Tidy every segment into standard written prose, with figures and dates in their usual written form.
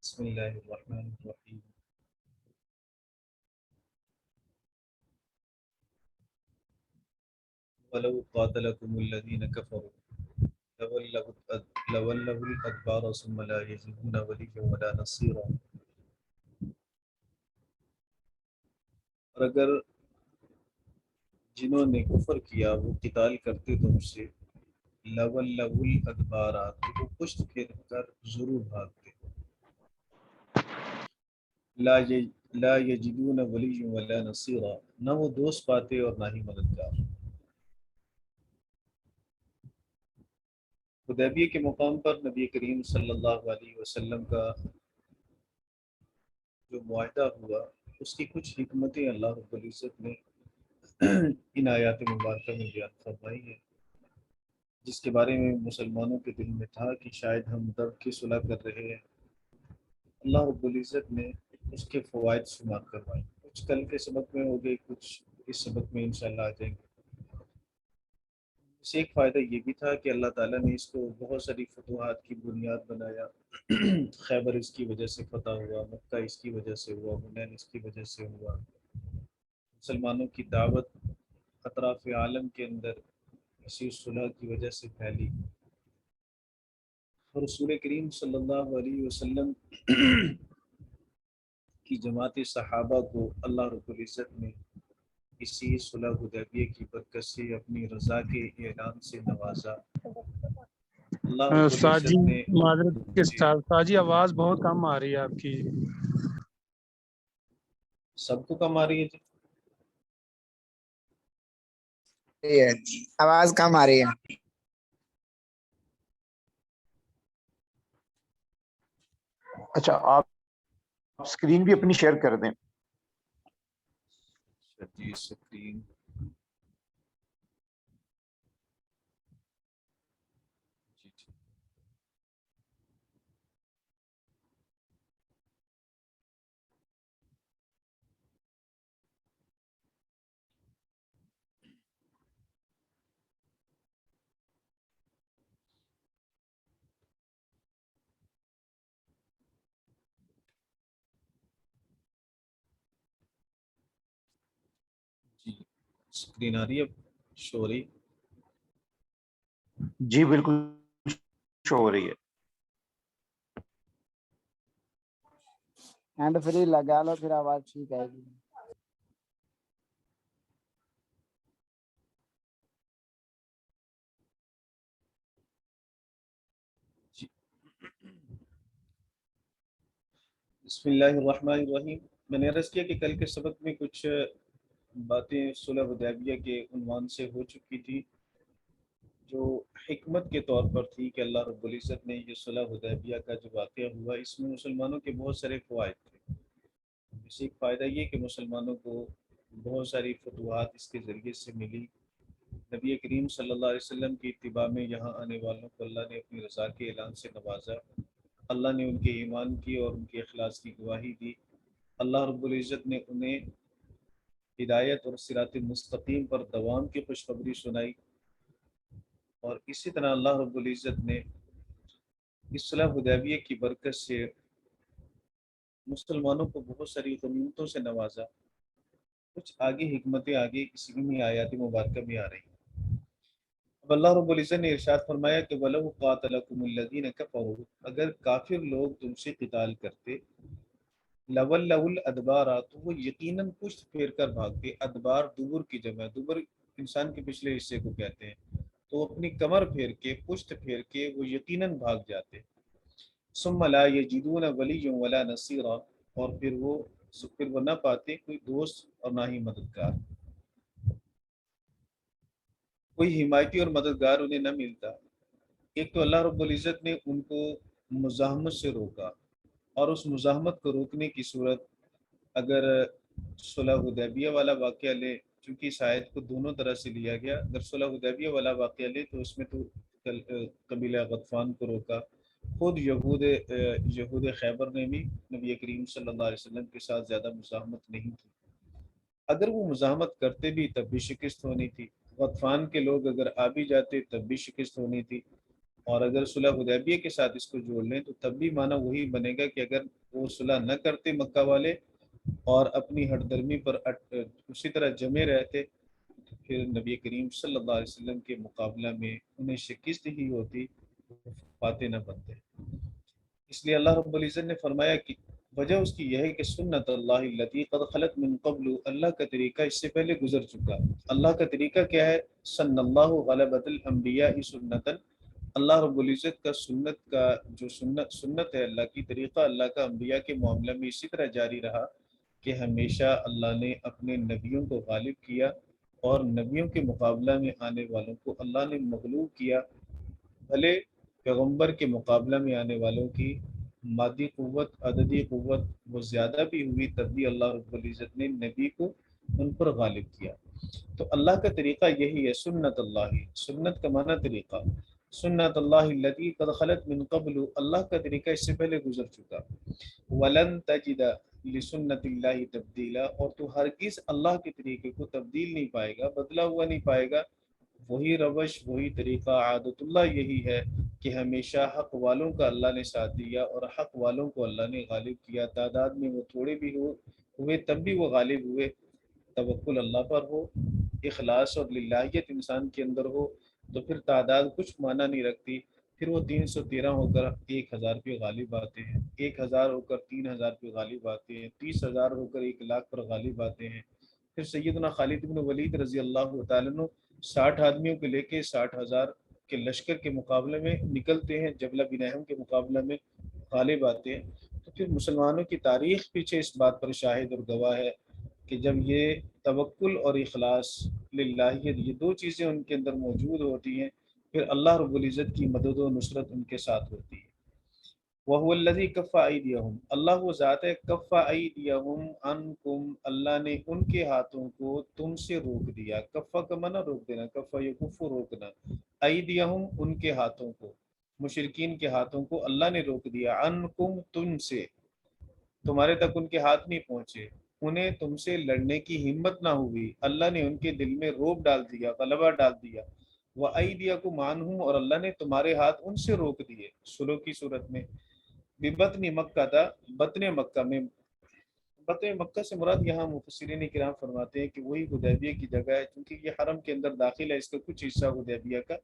بسم اللہ الرحمن الرحیم ولو قاتلكم الذين كفروا لولوا الأدبار ثم لا يجدون وليا ولا نصيرا۔ اور اگر جنہوں نے کفر کیا وہ قتال کرتے تم سے، لولوا الأدبار تو وہ پشت پھیر کر ضرور بھاگتے، لا یجدون ولیا ولا نصیرا، نہ وہ دوست پاتے اور نہ ہی مددگار۔ حدیبیہ کے مقام پر نبی کریم صلی اللہ علیہ وسلم کا جو معاہدہ ہوا، اس کی کچھ حکمتیں اللہ رب العزت نے ان آیات مبارکہ میں بیان فرمائی ہے، جس کے بارے میں مسلمانوں کے دل میں تھا کہ شاید ہم درد کی صلح کر رہے ہیں۔ اللہ رب العزت نے اس کے فوائد شمار کروائے، کچھ کل کے سبق میں ہو گئے، کچھ اس سبق میں انشاءاللہ آ جائیں گے۔ اس سے ایک فائدہ یہ بھی تھا کہ اللہ تعالیٰ نے اس کو بہت ساری فتوحات کی بنیاد بنایا۔ خیبر اس کی وجہ سے فتح ہوا، مکہ اس کی وجہ سے ہوا، حنین اس کی وجہ سے ہوا۔ مسلمانوں کی دعوت اطراف عالم کے اندر اسی صلح کی وجہ سے پھیلی، اور رسول کریم صلی اللہ علیہ وسلم کی جماعت صحابہ کو اللہ رب العزت نے اسی صلح حدیبیہ کی برکت سے اپنی رضا کے اعلان سے نوازا۔ اللہ رب ساجی العزت نے معذرت کے جی ساتھ ساجی آواز بہت کم آ رہی ہے آپ کی۔ سب کو کم آ رہی ہے جی؟ آواز کم آ رہی ہے۔ اچھا، آپ اسکرین بھی اپنی شیئر کر دیں۔ جی اسکرین جی ٹھیک۔ جی اسکرین آ رہی ہے، شو ہو رہی؟ جی بالکل شو ہو رہی ہے۔ ہینڈ فری لگا لو پھر آواز ٹھیک آئے گی۔ جی بسم اللہ الرحمن الرحیم۔ میں نے عرض کیا کہ کل کے سبق میں کچھ باتیں صلح حدیبیہ کے عنوان سے ہو چکی تھی، جو حکمت کے طور پر تھی کہ اللہ رب العزت نے یہ صلح حدیبیہ کا جو واقعہ ہوا، اس میں مسلمانوں کے بہت سارے فوائد تھے۔ اس سے ایک فائدہ یہ کہ مسلمانوں کو بہت ساری فتوحات اس کے ذریعے سے ملی۔ نبی کریم صلی اللہ علیہ وسلم کی اتباع میں یہاں آنے والوں کو اللہ نے اپنی رضا کے اعلان سے نوازا، اللہ نے ان کے ایمان کی اور ان کے اخلاص کی گواہی دی، اللہ رب العزت نے انہیں ہدایت اور صراط مستقیم پر دوام کی خوشخبری سنائی، اور اسی طرح اللہ رب العزت نے اس صلح حدیبیہ کی برکت سے مسلمانوں کو بہت ساری غنیمتوں سے نوازا۔ کچھ آگے حکمتیں آگے اسی میں آیات مبارکہ میں آ رہی ہیں۔ اب اللہ رب العزت نے ارشاد فرمایا کہ وَلَوْ قَاتَلَكُمُ الَّذِينَ كَفَرُوا، اگر کافر لوگ تم سے قتال کرتے، لَوَلَّوُا الْأَدْبَارَ تو وہ یقیناً پشت پھیر کر بھاگتے۔ ادبار دبر کی جمع، دبر انسان کے پچھلے حصے کو کہتے ہیں، تو اپنی کمر پھیر کے، پشت پھیر کے وہ یقیناً بھاگ جاتے۔ ثم لا یجدون ولیا ولا نصیرا، اور پھر وہ نہ پاتے کوئی دوست اور نہ ہی مددگار، کوئی حمایتی اور مددگار انہیں نہ ملتا۔ ایک تو اللہ رب العزت نے ان کو مزاحمت سے روکا، اور اس مزاحمت کو روکنے کی صورت اگر صلح حدیبیہ والا واقعہ لے، چونکہ اس آیت کو دونوں طرح سے لیا گیا، اگر صلح حدیبیہ والا واقعہ لے تو اس میں تو قبیلہ غطفان کو روکا، خود یہود خیبر نے بھی نبی کریم صلی اللہ علیہ وسلم کے ساتھ زیادہ مزاحمت نہیں کی، اگر وہ مزاحمت کرتے بھی تب بھی شکست ہونی تھی، غطفان کے لوگ اگر آ بھی جاتے تب بھی شکست ہونی تھی۔ اور اگر صلح حدیبیہ کے ساتھ اس کو جوڑ لیں تو تب بھی معنی وہی بنے گا کہ اگر وہ صلح نہ کرتے مکہ والے اور اپنی ہٹ درمی پر اسی طرح جمے رہتے، پھر نبی کریم صلی اللہ علیہ وسلم کے مقابلہ میں انہیں شکست ہی ہوتی، فاتح نہ بنتے۔ اس لیے اللہ رب العزت نے فرمایا کہ وجہ اس کی یہ ہے کہ سنت اللہ التی قد خلت من قبل، اللہ کا طریقہ اس سے پہلے گزر چکا۔ اللہ کا طریقہ کیا ہے؟ سن اللہ غلبۃ الانبیاء سنتا، اللہ رب العزت کا جو سنت ہے اللہ کی، طریقہ اللہ کا انبیاء کے معاملہ میں اسی طرح جاری رہا کہ ہمیشہ اللہ نے اپنے نبیوں کو غالب کیا اور نبیوں کے مقابلہ میں آنے والوں کو اللہ نے مغلوب کیا۔ بھلے پیغمبر کے مقابلہ میں آنے والوں کی مادی قوت، عددی قوت وہ زیادہ بھی ہوئی، تب بھی اللہ رب العزت نے نبی کو ان پر غالب کیا۔ تو اللہ کا طریقہ یہی ہے، سنت اللہ، سنت کا معنی طریقہ، سنت اللہ التی قد خلت من قبل، اللہ کا طریقہ اس سے پہلے گزر چکا۔ ولن تجد لسنت اللہ تبدیلا، اور تو ہرگز اللہ کے طریقے کو تبدیل نہیں پائے گا، بدلا ہوا نہیں پائے گا۔ وہی روش، وہی طریقہ، عادت اللہ یہی ہے کہ ہمیشہ حق والوں کا اللہ نے ساتھ دیا اور حق والوں کو اللہ نے غالب کیا، تعداد میں وہ تھوڑے بھی ہوئے تب بھی وہ غالب ہوئے۔ توکل اللہ پر ہو، اخلاص اور للہیت انسان کے اندر ہو تو پھر تعداد کچھ معنی نہیں رکھتی، پھر وہ 313 ہو کر 1000 پہ غالب آتے ہیں، 1000 ہو کر 3000 پہ غالب آتے ہیں، 30,000 ہو کر 1,00,000 پر غالب آتے ہیں۔ پھر سیدنا خالد بن ولید رضی اللہ تعالیٰ عنہ 60 آدمیوں کو لے کے 60,000 کے لشکر کے مقابلے میں نکلتے ہیں، جبلہ بن احم کے مقابلہ میں غالب آتے ہیں۔ تو پھر مسلمانوں کی تاریخ پیچھے اس بات پر شاہد اور گواہ ہے کہ جب یہ توکل اور اخلاص للہیت، یہ دو چیزیں ان کے اندر موجود ہوتی ہیں، پھر اللہ رب العزت کی مدد و نصرت ان کے ساتھ ہوتی ہے۔ وَهُوَ الَّذِي كَفَّ أَيْدِيَهُمْ، اللہ وہ ذات ہے، کَفَّ أَيْدِيَهُمْ عَنْكُمْ، اللہ نے ان کے ہاتھوں کو تم سے روک دیا۔ کفّ کا معنی روک دینا، کفّ یکف روکنا، أَيْدِيَهُمْ ان کے ہاتھوں کو، مشرکین کے ہاتھوں کو اللہ نے روک دیا، عَنْكُمْ تم سے، تمہارے تک ان کے ہاتھ نہیں پہنچے، انہیں تم سے لڑنے کی ہمت نہ ہوئی، اللہ نے ان کے دل میں روب ڈال دیا، غلبہ ڈال دیا۔ وَأَيْدِيَكُمْ عَنْهُمْ، اور اللہ نے تمہارے ہاتھ ان سے روک دیے، صلح کی صورت میں۔ ببطن مکہ تھا، بطن مکہ میں، بطن مکہ سے مراد یہاں مفسرین کرام فرماتے ہیں کہ وہی حدیبیہ کی جگہ ہے، کیونکہ یہ حرم کے اندر داخل ہے، اس کا کچھ حصہ حدیبیہ کا،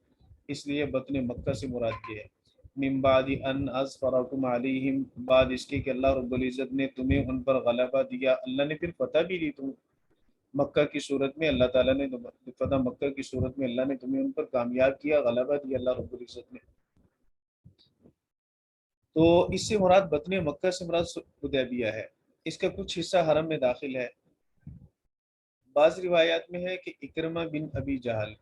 اس لیے بطن مکہ سے مراد یہ ہے۔ من بعد ان اظفرکم علیہم، بعد اس کے کہ اللہ رب العزت نے تمہیں ان پر غلبہ دیا، اللہ نے پھر فتح بھی دی تم مکہ کی صورت میں، اللہ تعالیٰ نے فتح مکہ کی صورت میں اللہ نے تمہیں ان پر کامیاب کیا، غلبہ دیا اللہ رب العزت نے۔ تو اس سے مراد بطن مکہ سے مراد حدیبیہ ہے، اس کا کچھ حصہ حرم میں داخل ہے۔ بعض روایات میں ہے کہ اکرمہ بن ابی جہل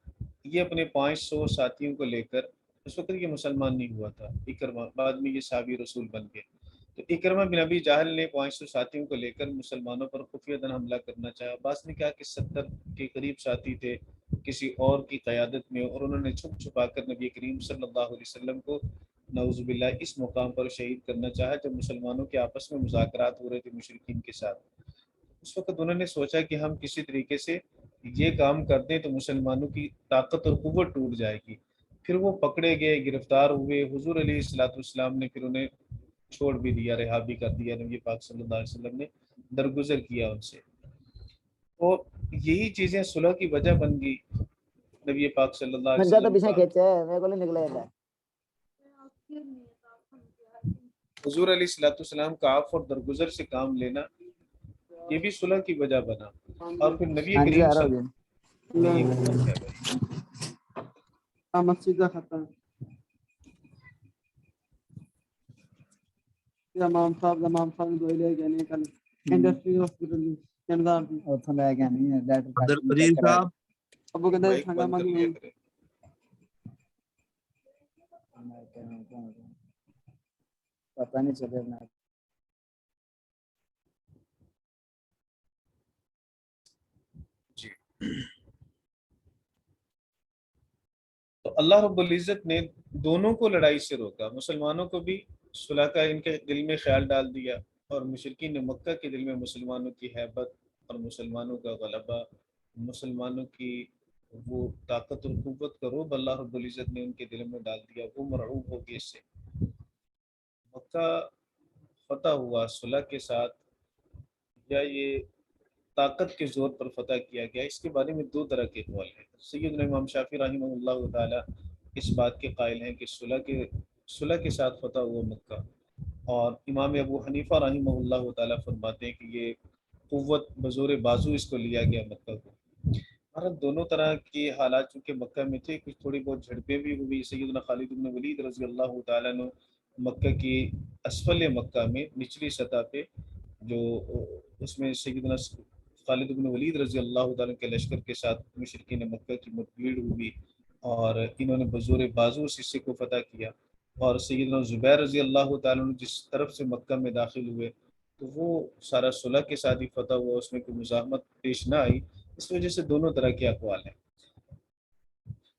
یہ اپنے 500 ساتھیوں کو لے کر، اس وقت یہ مسلمان نہیں ہوا تھا اکرمہ، بعد میں یہ صحابی رسول بن گئے، تو اکرمہ بن ابی جہل نے 500 ساتھیوں کو لے کر مسلمانوں پر خفیہ حملہ کرنا چاہا۔ بعض نے کہا کہ 70 کے قریب ساتھی تھے کسی اور کی قیادت میں، اور انہوں نے چھپ چھپا کر نبی کریم صلی اللہ علیہ وسلم کو نعوذ باللہ اس مقام پر شہید کرنا چاہا جب مسلمانوں کے آپس میں مذاکرات ہو رہے تھے مشرکین کے ساتھ۔ اس وقت انہوں نے سوچا کہ ہم کسی طریقے سے یہ کام کر دیں تو مسلمانوں کی طاقت اور قوت ٹوٹ جائے گی۔ پھر وہ پکڑے گئے، گرفتار ہوئے، حضور علیہ الصلوۃ والسلام نے پھر انہیں چھوڑ بھی دیا، رہا بھی کر دیا، نبی پاک صلی اللہ علیہ وسلم نے درگزر کیا ان سے۔ تو یہی چیزیں صلح کی وجہ بن گئی، نبی پاک صلی اللہ علیہ تو وسلم پیچھے کا کھینچے میرے کو نہیں نکلا جاتا ہے۔ حضور علیہ الصلوۃ والسلام کا عفو اور درگزر سے کام لینا، یہ بھی صلح کی وجہ بنا۔ اور پھر نبی ہاں جی کریم آ رہا ہو صلی گیا۔ یہ مطلب ہے بھائی، مسجد کا ختم امام صاحب دو لے گئے نے کل انڈسٹری ہاسپٹل کینڈا اتوں لے کے نہیں ہے عبد القدیر صاحب ابو کہتے مائک سنگا بند کر مگی لیا کرے۔ پتہ نہیں چلے نا۔ جی، تو اللہ رب العزت نے دونوں کو لڑائی سے روکا، مسلمانوں کو بھی صلح کا ان کے دل میں خیال ڈال دیا، اور مشرکین نے مکہ کے دل میں مسلمانوں کی ہیبت اور مسلمانوں کا غلبہ، مسلمانوں کی وہ طاقت اور قوت کا رعب اللہ رب العزت نے ان کے دل میں ڈال دیا، وہ مرعوب ہو گئے اس سے۔ مکہ فتح ہوا صلح کے ساتھ یا یہ طاقت کے زور پر فتح کیا گیا، اس کے بارے میں دو طرح کے قول ہیں۔ سیدنا امام شافعی رحمہ اللہ تعالی اس بات کے قائل ہیں کہ صلح کے ساتھ فتح ہوا مکہ، اور امام ابو حنیفہ رحمہ اللہ تعالی فرماتے ہیں کہ یہ قوت بزور بازو اس کو لیا گیا مکہ کو۔ اور دونوں طرح کے حالات چونکہ مکہ میں تھے، کچھ تھوڑی بہت جھڑپیں بھی ہوئی۔ سیدنا خالد بن ولید رضی اللہ تعالیٰ عنہ مکہ کی اسفل مکہ میں نچلی سطح پہ جو اس میں سیدنا خالد بن ولید رضی اللہ تعالیٰ کے لشکر کے ساتھ مشرکین مکہ کی مدبھیڑ ہوئی، اور انہوں نے بزور بازو اس حصے کو فتح کیا۔ اور سیدنا زبیر رضی اللہ تعالیٰ عنہ جس طرف سے مکہ میں داخل ہوئے تو وہ سارا صلح کے ساتھ ہی فتح ہوا، اس میں کوئی مزاحمت پیش نہ آئی۔ اس وجہ سے دونوں طرح کے اقوال ہیں۔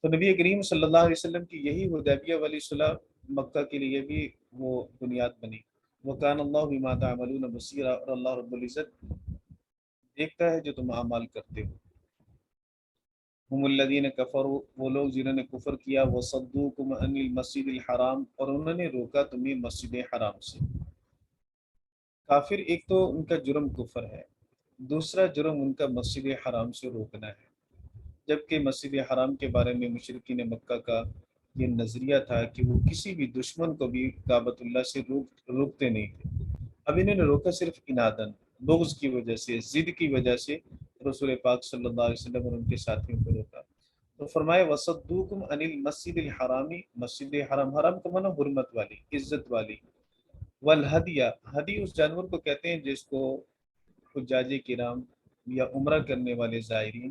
تو نبی کریم صلی اللہ علیہ وسلم کی یہی حدیبیہ والی صلح مکہ کے لیے بھی وہ بنیاد بنی۔ وَكَانَ اللَّهُ بِمَا تَعْمَلُونَ بَصِيرًا، اور اللہ رب العزت دیکھتا ہے جو تم اعمال کرتے ہو۔ ہم الذین کفروا، وہ لوگ جنہوں نے کفر کیا، وصدوکم عن المسجد الحرام، اور انہوں نے روکا تمہیں مسجد حرام سے۔ کافر ایک تو ان کا جرم کفر ہے، دوسرا جرم ان کا مسجد حرام سے روکنا ہے، جبکہ مسجد حرام کے بارے میں مشرکین مکہ کا یہ نظریہ تھا کہ وہ کسی بھی دشمن کو بھی کعبۃ اللہ سے روکتے نہیں تھے۔ اب انہوں نے روکا صرف انادن، بغض کی وجہ سے، ضد کی وجہ سے رسول پاک صلی اللہ علیہ وسلم اور ان کے ساتھیوں کو روکا۔ تو فرمائے وَصَدُّوكُمْ عَنِ الْمَسْجِدِ الْحَرَامِ، مسجد حرام، حرام کا معنی حرمت والی، عزت والی، والہدیہ، ہدی اس جانور کو کہتے ہیں جس کو حجاج کرام یا عمرہ کرنے والے زائرین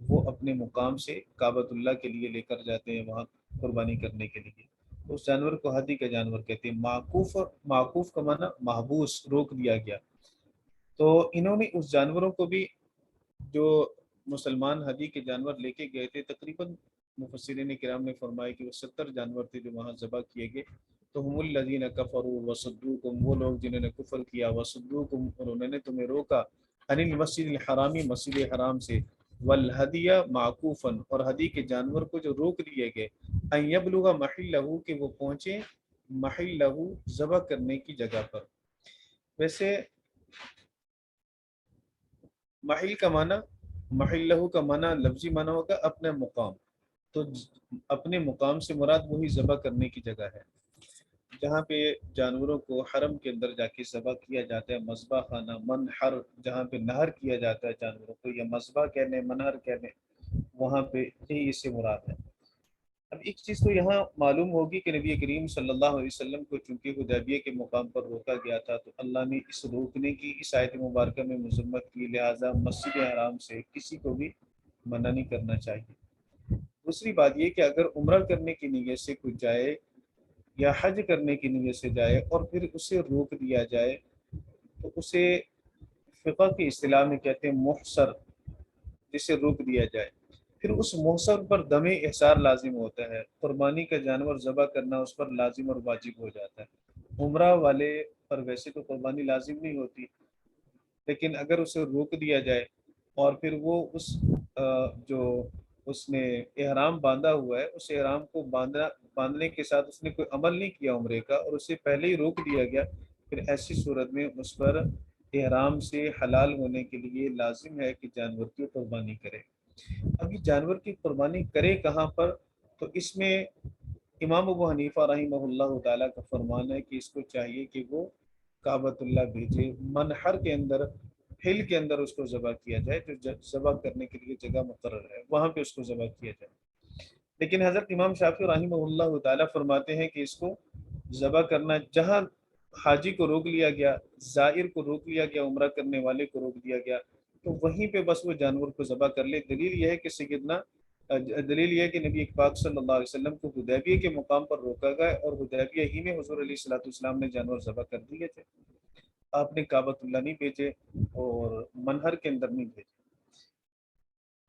وہ اپنے مقام سے کعبۃ اللہ کے لیے لے کر جاتے ہیں وہاں قربانی کرنے کے لیے، اس جانور کو ہدی کا جانور کہتے ہیں۔ معقوف کا معنی محبوس، روک دیا گیا۔ تو انہوں نے اس جانوروں کو بھی جو مسلمان ہدی کے جانور لے کے گئے تھے، تقریباً مفسرین کرام نے فرمایا کہ وہ 70 جانور تھے جو وہاں ذبح کیے گئے۔ تو ہم الذین کفروا وصدوکم، وہ لوگ جنہوں نے کفر کیا، وصدوکم، اور انہوں نے تمہیں روکا، عن المسجد الحرامی، مسجد حرام سے، والہدیہ معکوفا، اور ہدی کے جانور کو جو روک دیے گئے، ان یبلغ محلہ، کہ وہ پہنچے محلہ، ذبح کرنے کی جگہ پر۔ ویسے محل کا معنی، محلہ کا معنی لفظی معنی ہوگا اپنے مقام، تو اپنے مقام سے مراد وہی ذبح کرنے کی جگہ ہے جہاں پہ جانوروں کو حرم کے اندر جا کے ذبح کیا جاتا ہے، مذبح خانہ، منحر، جہاں پہ نہر کیا جاتا ہے جانوروں کو، یا مذبح کہنے، منحر کہنے، وہاں پہ یہی اس سے مراد ہے۔ اب ایک چیز تو یہاں معلوم ہوگی کہ نبی کریم صلی اللہ علیہ وسلم کو چونکہ حدیبیہ کے مقام پر روکا گیا تھا، تو اللہ نے اس روکنے کی اس آیت مبارکہ میں مذمت کی، لہٰذا مسجد حرام سے کسی کو بھی منع نہیں کرنا چاہیے۔ دوسری بات یہ کہ اگر عمرہ کرنے کی نیت سے کوئی جائے یا حج کرنے کی نیت سے جائے اور پھر اسے روک دیا جائے، تو اسے فقہ کی اصطلاح میں کہتے ہیں محصر، جسے روک دیا جائے، پھر اس محصر پر دم احصار لازم ہوتا ہے، قربانی کا جانور ذبح کرنا اس پر لازم اور واجب ہو جاتا ہے۔ عمرہ والے پر ویسے تو قربانی لازم نہیں ہوتی، لیکن اگر اسے روک دیا جائے اور پھر وہ جو اس نے احرام باندھا ہوا ہے، اس احرام کو باندھنے کے ساتھ اس نے کوئی عمل نہیں کیا عمرے کا، اور اسے پہلے ہی روک دیا گیا، پھر ایسی صورت میں اس پر احرام سے حلال ہونے کے لیے لازم ہے کہ جانور کی قربانی کرے۔ اب یہ جانور کی قربانی کرے کہاں پر؟ تو اس میں امام ابو حنیفہ رحمہ اللہ تعالیٰ کا فرمان ہے کہ اس کو چاہیے کہ وہ کعبۃ اللہ بھیجے، منحر کے اندر، ہل کے اندر اس کو ذبح کیا جائے، جو ذبح کرنے کے لیے جگہ مقرر ہے وہاں پہ اس کو ذبح کیا جائے۔ لیکن حضرت امام شافعی رحمہ اللہ تعالیٰ فرماتے ہیں کہ اس کو ذبح کرنا جہاں حاجی کو روک لیا گیا، زائر کو روک لیا گیا، عمرہ کرنے والے کو روک دیا گیا، تو وہیں پہ بس وہ جانور کو ذبح کر لے۔ دلیل یہ ہے کہ دلیل یہ ہے کہ نبی پاک صلی اللہ علیہ وسلم کو حدیبیہ کے مقام پر روکا گیا، اور حدیبیہ ہی میں حضور علیہ الصلوۃ والسلام نے جانور ذبح کر دیے تھے، آپ نے کعبۃ اللہ نہیں بھیجے اور منہر کے اندر نہیں بھیجے۔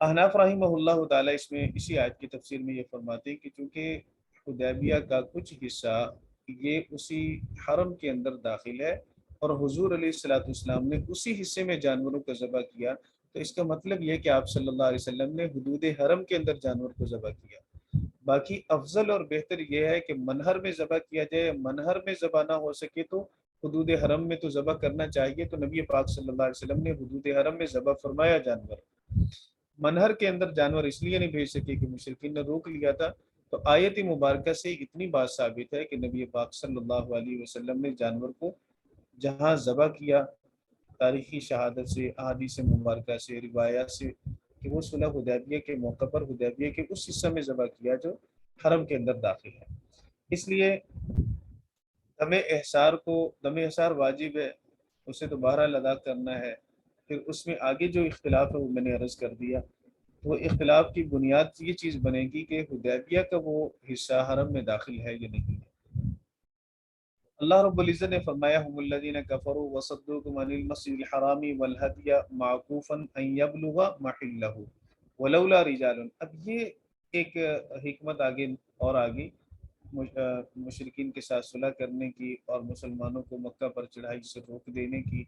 احناف رحمہ اللہ تعالیٰ اس میں اسی آیت کی تفسیر میں یہ فرماتے ہیں کہ چونکہ حدیبیہ کا کچھ حصہ یہ اسی حرم کے اندر داخل ہے، اور حضور علیہ الصلوۃ والسلام نے اسی حصے میں جانوروں کا ذبح کیا، تو اس کا مطلب یہ ہے کہ آپ صلی اللہ علیہ وسلم نے حدود حرم کے اندر جانور کو ذبح کیا۔ باقی افضل اور بہتر یہ ہے کہ منہر میں ذبح کیا جائے، منہر میں ذبح نہ ہو سکے تو حدود حرم میں تو ذبح کرنا چاہیے، تو نبی پاک صلی اللہ علیہ وسلم نے حدود حرم میں ذبح فرمایا جانور۔ منہر کے اندر جانور اس لیے نہیں بھیج سکے کہ مشرکین نے روک لیا تھا، تو آیت مبارکہ سے اتنی بات ثابت ہے کہ نبی پاک صلی اللہ علیہ وسلم نے جانور کو جہاں ذبح کیا، تاریخی شہادت سے، احادیث مبارکہ سے، روایات سے، کہ وہ صلح حدیبیہ کے موقع پر حدیبیہ کے اس حصہ میں ذبح کیا جو حرم کے اندر داخل ہے۔ اس لیے دم احسار واجب ہے، اسے تو بہرحال ادا کرنا ہے۔ پھر اس میں آگے جو اختلاف ہے وہ میں نے عرض کر دیا، تو اختلاف کی بنیاد یہ چیز بنے گی کہ حدیبیہ کا وہ حصہ حرم میں داخل ہے یا نہیں ہے۔ اللہ رب العزت نے فرمایا ہم الذین کفروا وصدوکم عن المسجد الحرام والہدی معکوفا ان یبلغ محلہ ولولا رجال۔ اب یہ ایک حکمت آگے مشرکین کے ساتھ صلح کرنے کی اور مسلمانوں کو مکہ پر چڑھائی سے روک دینے کی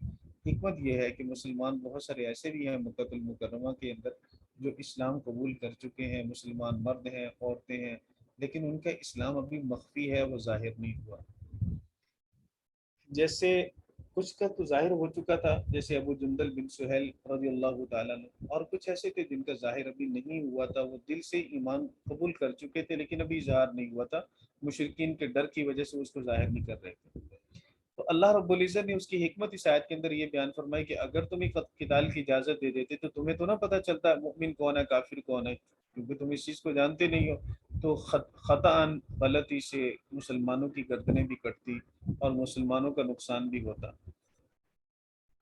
حکمت یہ ہے کہ مسلمان بہت سارے ایسے بھی ہیں مکہ المکرمہ کے اندر جو اسلام قبول کر چکے ہیں، مسلمان مرد ہیں، عورتیں ہیں، لیکن ان کا اسلام ابھی مخفی ہے، وہ ظاہر نہیں ہوا۔ جیسے کچھ کا تو ظاہر ہو چکا تھا، جیسے ابو جندل بن سہیل رضی اللہ تعالیٰ عنہ، اور کچھ ایسے تھے جن کا ظاہر ابھی نہیں ہوا تھا، وہ دل سے ایمان قبول کر چکے تھے لیکن ابھی اظہار نہیں ہوا تھا، مشرکین کے ڈر کی وجہ سے اس کو ظاہر نہیں کر رہے تھے۔ تو اللہ رب العزت نے اس کی حکمت اس آیت کے اندر یہ بیان فرمائی کہ اگر تمہیں قتال کی اجازت دے دیتے تو تمہیں تو نہ پتہ چلتا مؤمن کون ہے کافر کون ہے، کیونکہ تم اس چیز کو جانتے نہیں ہو، تو خطاً غلطی سے مسلمانوں کی گردنیں بھی کٹتی اور مسلمانوں کا نقصان بھی ہوتا۔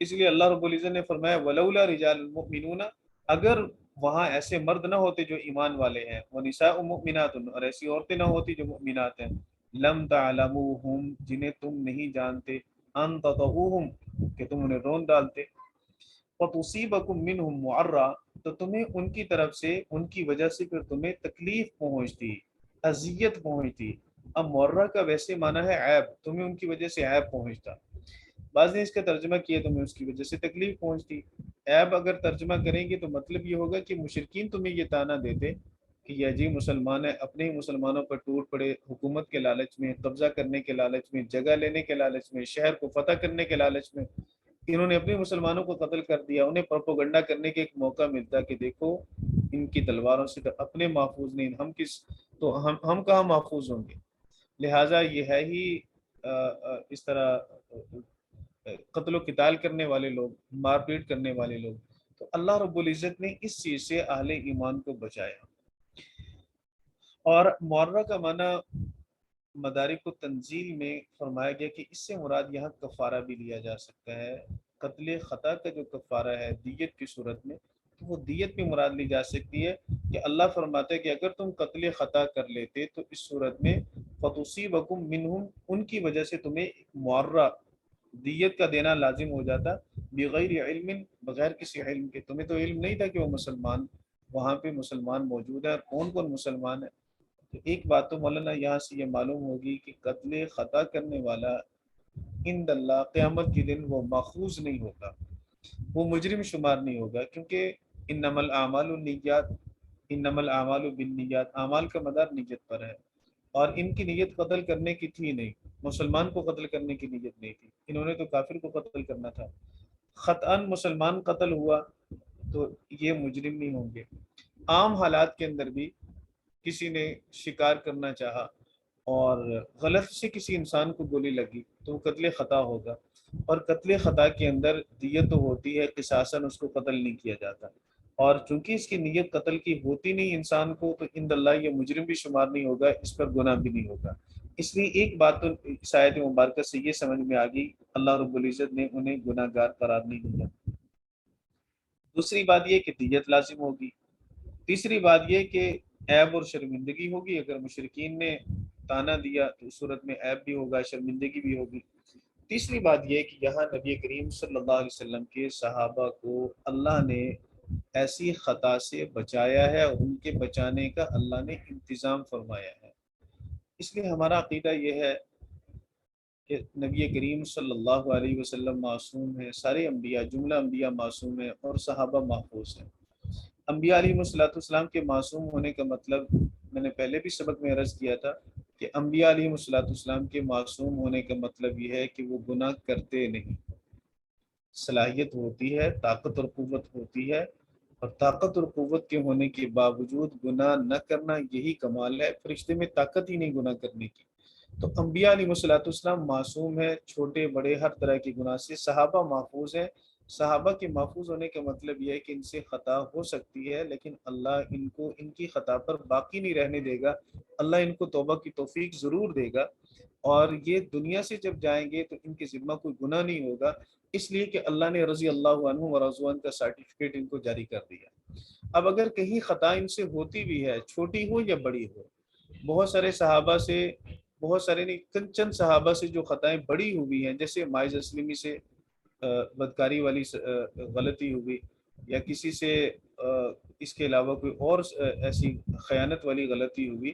اس لیے اللہ رب العزت نے فرمایا ولولا رجال المؤمنون، اگر وہاں ایسے مرد نہ ہوتے جو ایمان والے ہیں، ونساء مؤمنات، اور ایسی عورتیں نہ ہوتی جو مؤمنات ہیں، لم تعلموہم، جنہیں تم نہیں جانتے، ان تطؤوہم، کہ تم انہیں رون ڈالتے، فتصیبکم منہم معرہ، تو تمہیں ان کی طرف سے، ان کی وجہ سے پھر تمہیں تکلیف پہنچتی، اذیت پہنچتی۔ اب معرہ کا ویسے معنی ہے عیب، تمہیں ان کی وجہ سے عیب پہنچتا، بعض نے اس کا ترجمہ کیا تمہیں اس کی وجہ سے تکلیف پہنچتی۔ عیب اگر ترجمہ کریں گے تو مطلب یہ ہوگا کہ مشرکین تمہیں یہ تانا دیتے کہ یہ جی مسلمان ہے، اپنے ہی مسلمانوں پر ٹوٹ پڑے، حکومت کے لالچ میں، قبضہ کرنے کے لالچ میں، جگہ لینے کے لالچ میں، شہر کو فتح کرنے کے لالچ میں انہوں نے اپنے مسلمانوں کو قتل کر دیا۔ انہیں پروپیگنڈا کرنے کے ایک موقع ملتا کہ دیکھو ان کی تلواروں سے تو اپنے محفوظ نہیں، ہم کہاں محفوظ ہوں گے۔ لہٰذا یہ ہے ہی اس طرح قتل و قتال کرنے والے لوگ، مار پیٹ کرنے والے لوگ، تو اللہ رب العزت نے اس چیز سے اہل ایمان کو بچایا۔ اور معرہ کا معنی مدارک و تنزیل میں فرمایا گیا کہ اس سے مراد یہاں کفارہ بھی لیا جا سکتا ہے۔ قتل خطا کا جو کفارہ ہے دیت کی صورت میں، تو وہ دیت بھی مراد لی جا سکتی ہے کہ اللہ فرماتا ہے کہ اگر تم قتل خطا کر لیتے تو اس صورت میں فتصیبکم منہم، ان کی وجہ سے تمہیں معرہ دیت کا دینا لازم ہو جاتا، بغیر علم، بغیر کسی علم کے۔ تمہیں تو علم نہیں تھا کہ وہ مسلمان، وہاں پہ مسلمان موجود ہے، کون کون مسلمان ہے۔ تو ایک بات تو مولانا یہاں سے یہ معلوم ہوگی کہ قتل خطا کرنے والا عند اللہ قیامت کے دن وہ ماخوذ نہیں ہوگا، وہ مجرم شمار نہیں ہوگا، کیونکہ انما الاعمال النیات، انما الاعمال بالنیات، اعمال کا مدار نیت پر ہے، اور ان کی نیت قتل کرنے کی تھی نہیں، مسلمان کو قتل کرنے کی نیت نہیں تھی، انہوں نے تو کافر کو قتل کرنا تھا۔ خطأً مسلمان قتل ہوا تو یہ مجرم نہیں ہوں گے۔ عام حالات کے اندر بھی کسی نے شکار کرنا چاہا اور غلط سے کسی انسان کو گولی لگی تو وہ قتل خطا ہوگا، اور قتل خطا کے اندر دیت تو ہوتی ہے، قصاصاً اس کو قتل نہیں کیا جاتا، اور چونکہ اس کی نیت قتل کی ہوتی نہیں انسان کو، تو عند اللہ یہ مجرم بھی شمار نہیں ہوگا، اس پر گناہ بھی نہیں ہوگا۔ اس لیے ایک بات تو اس آیت مبارکہ سے یہ سمجھ میں آ گئی، اللہ رب العزت نے انہیں گناہ گار قرار نہیں دیا۔ دوسری بات یہ کہ دیت لازم ہوگی۔ تیسری بات یہ کہ عیب اور شرمندگی ہوگی، اگر مشرکین نے تانا دیا تو اس صورت میں عیب بھی ہوگا، شرمندگی بھی ہوگی۔ تیسری بات یہ کہ یہاں نبی کریم صلی اللہ علیہ وسلم کے صحابہ کو اللہ نے ایسی خطا سے بچایا ہے، اور ان کے بچانے کا اللہ نے انتظام فرمایا ہے۔ اس لیے ہمارا عقیدہ یہ ہے کہ نبی کریم صلی اللہ علیہ وسلم معصوم ہیں، سارے انبیاء جملہ انبیاء معصوم ہیں اور صحابہ محفوظ ہیں۔ انبیاء علیہ السلام کے معصوم ہونے کا مطلب میں نے پہلے بھی سبق میں عرض کیا تھا کہ انبیاء علیہ السلام کے معصوم ہونے کا مطلب یہ ہے کہ وہ گناہ کرتے نہیں، صلاحیت ہوتی ہے، طاقت اور قوت ہوتی ہے، اور طاقت اور قوت کے ہونے کے باوجود گناہ نہ کرنا یہی کمال ہے۔ فرشتے میں طاقت ہی نہیں گناہ کرنے کی۔ تو انبیاء علیہ السلام معصوم ہے چھوٹے بڑے ہر طرح کے گناہ سے، صحابہ محفوظ ہیں۔ صحابہ کے محفوظ ہونے کا مطلب یہ ہے کہ ان سے خطا ہو سکتی ہے، لیکن اللہ ان کو ان کی خطا پر باقی نہیں رہنے دے گا، اللہ ان کو توبہ کی توفیق ضرور دے گا، اور یہ دنیا سے جب جائیں گے تو ان کے ذمہ کوئی گناہ نہیں ہوگا، اس لیے کہ اللہ نے رضی اللہ عنہ و رضوان کا سرٹیفکیٹ ان کو جاری کر دیا۔ اب اگر کہیں خطا ان سے ہوتی بھی ہے، چھوٹی ہو یا بڑی ہو، بہت سارے صحابہ سے، بہت سارے نہیں، چند صحابہ سے جو خطائیں بڑی ہوئی ہیں، جیسے مائز اسلمی سے بدکاری والی غلطی ہوئی، یا کسی سے اس کے علاوہ کوئی اور ایسی خیانت والی غلطی ہوئی،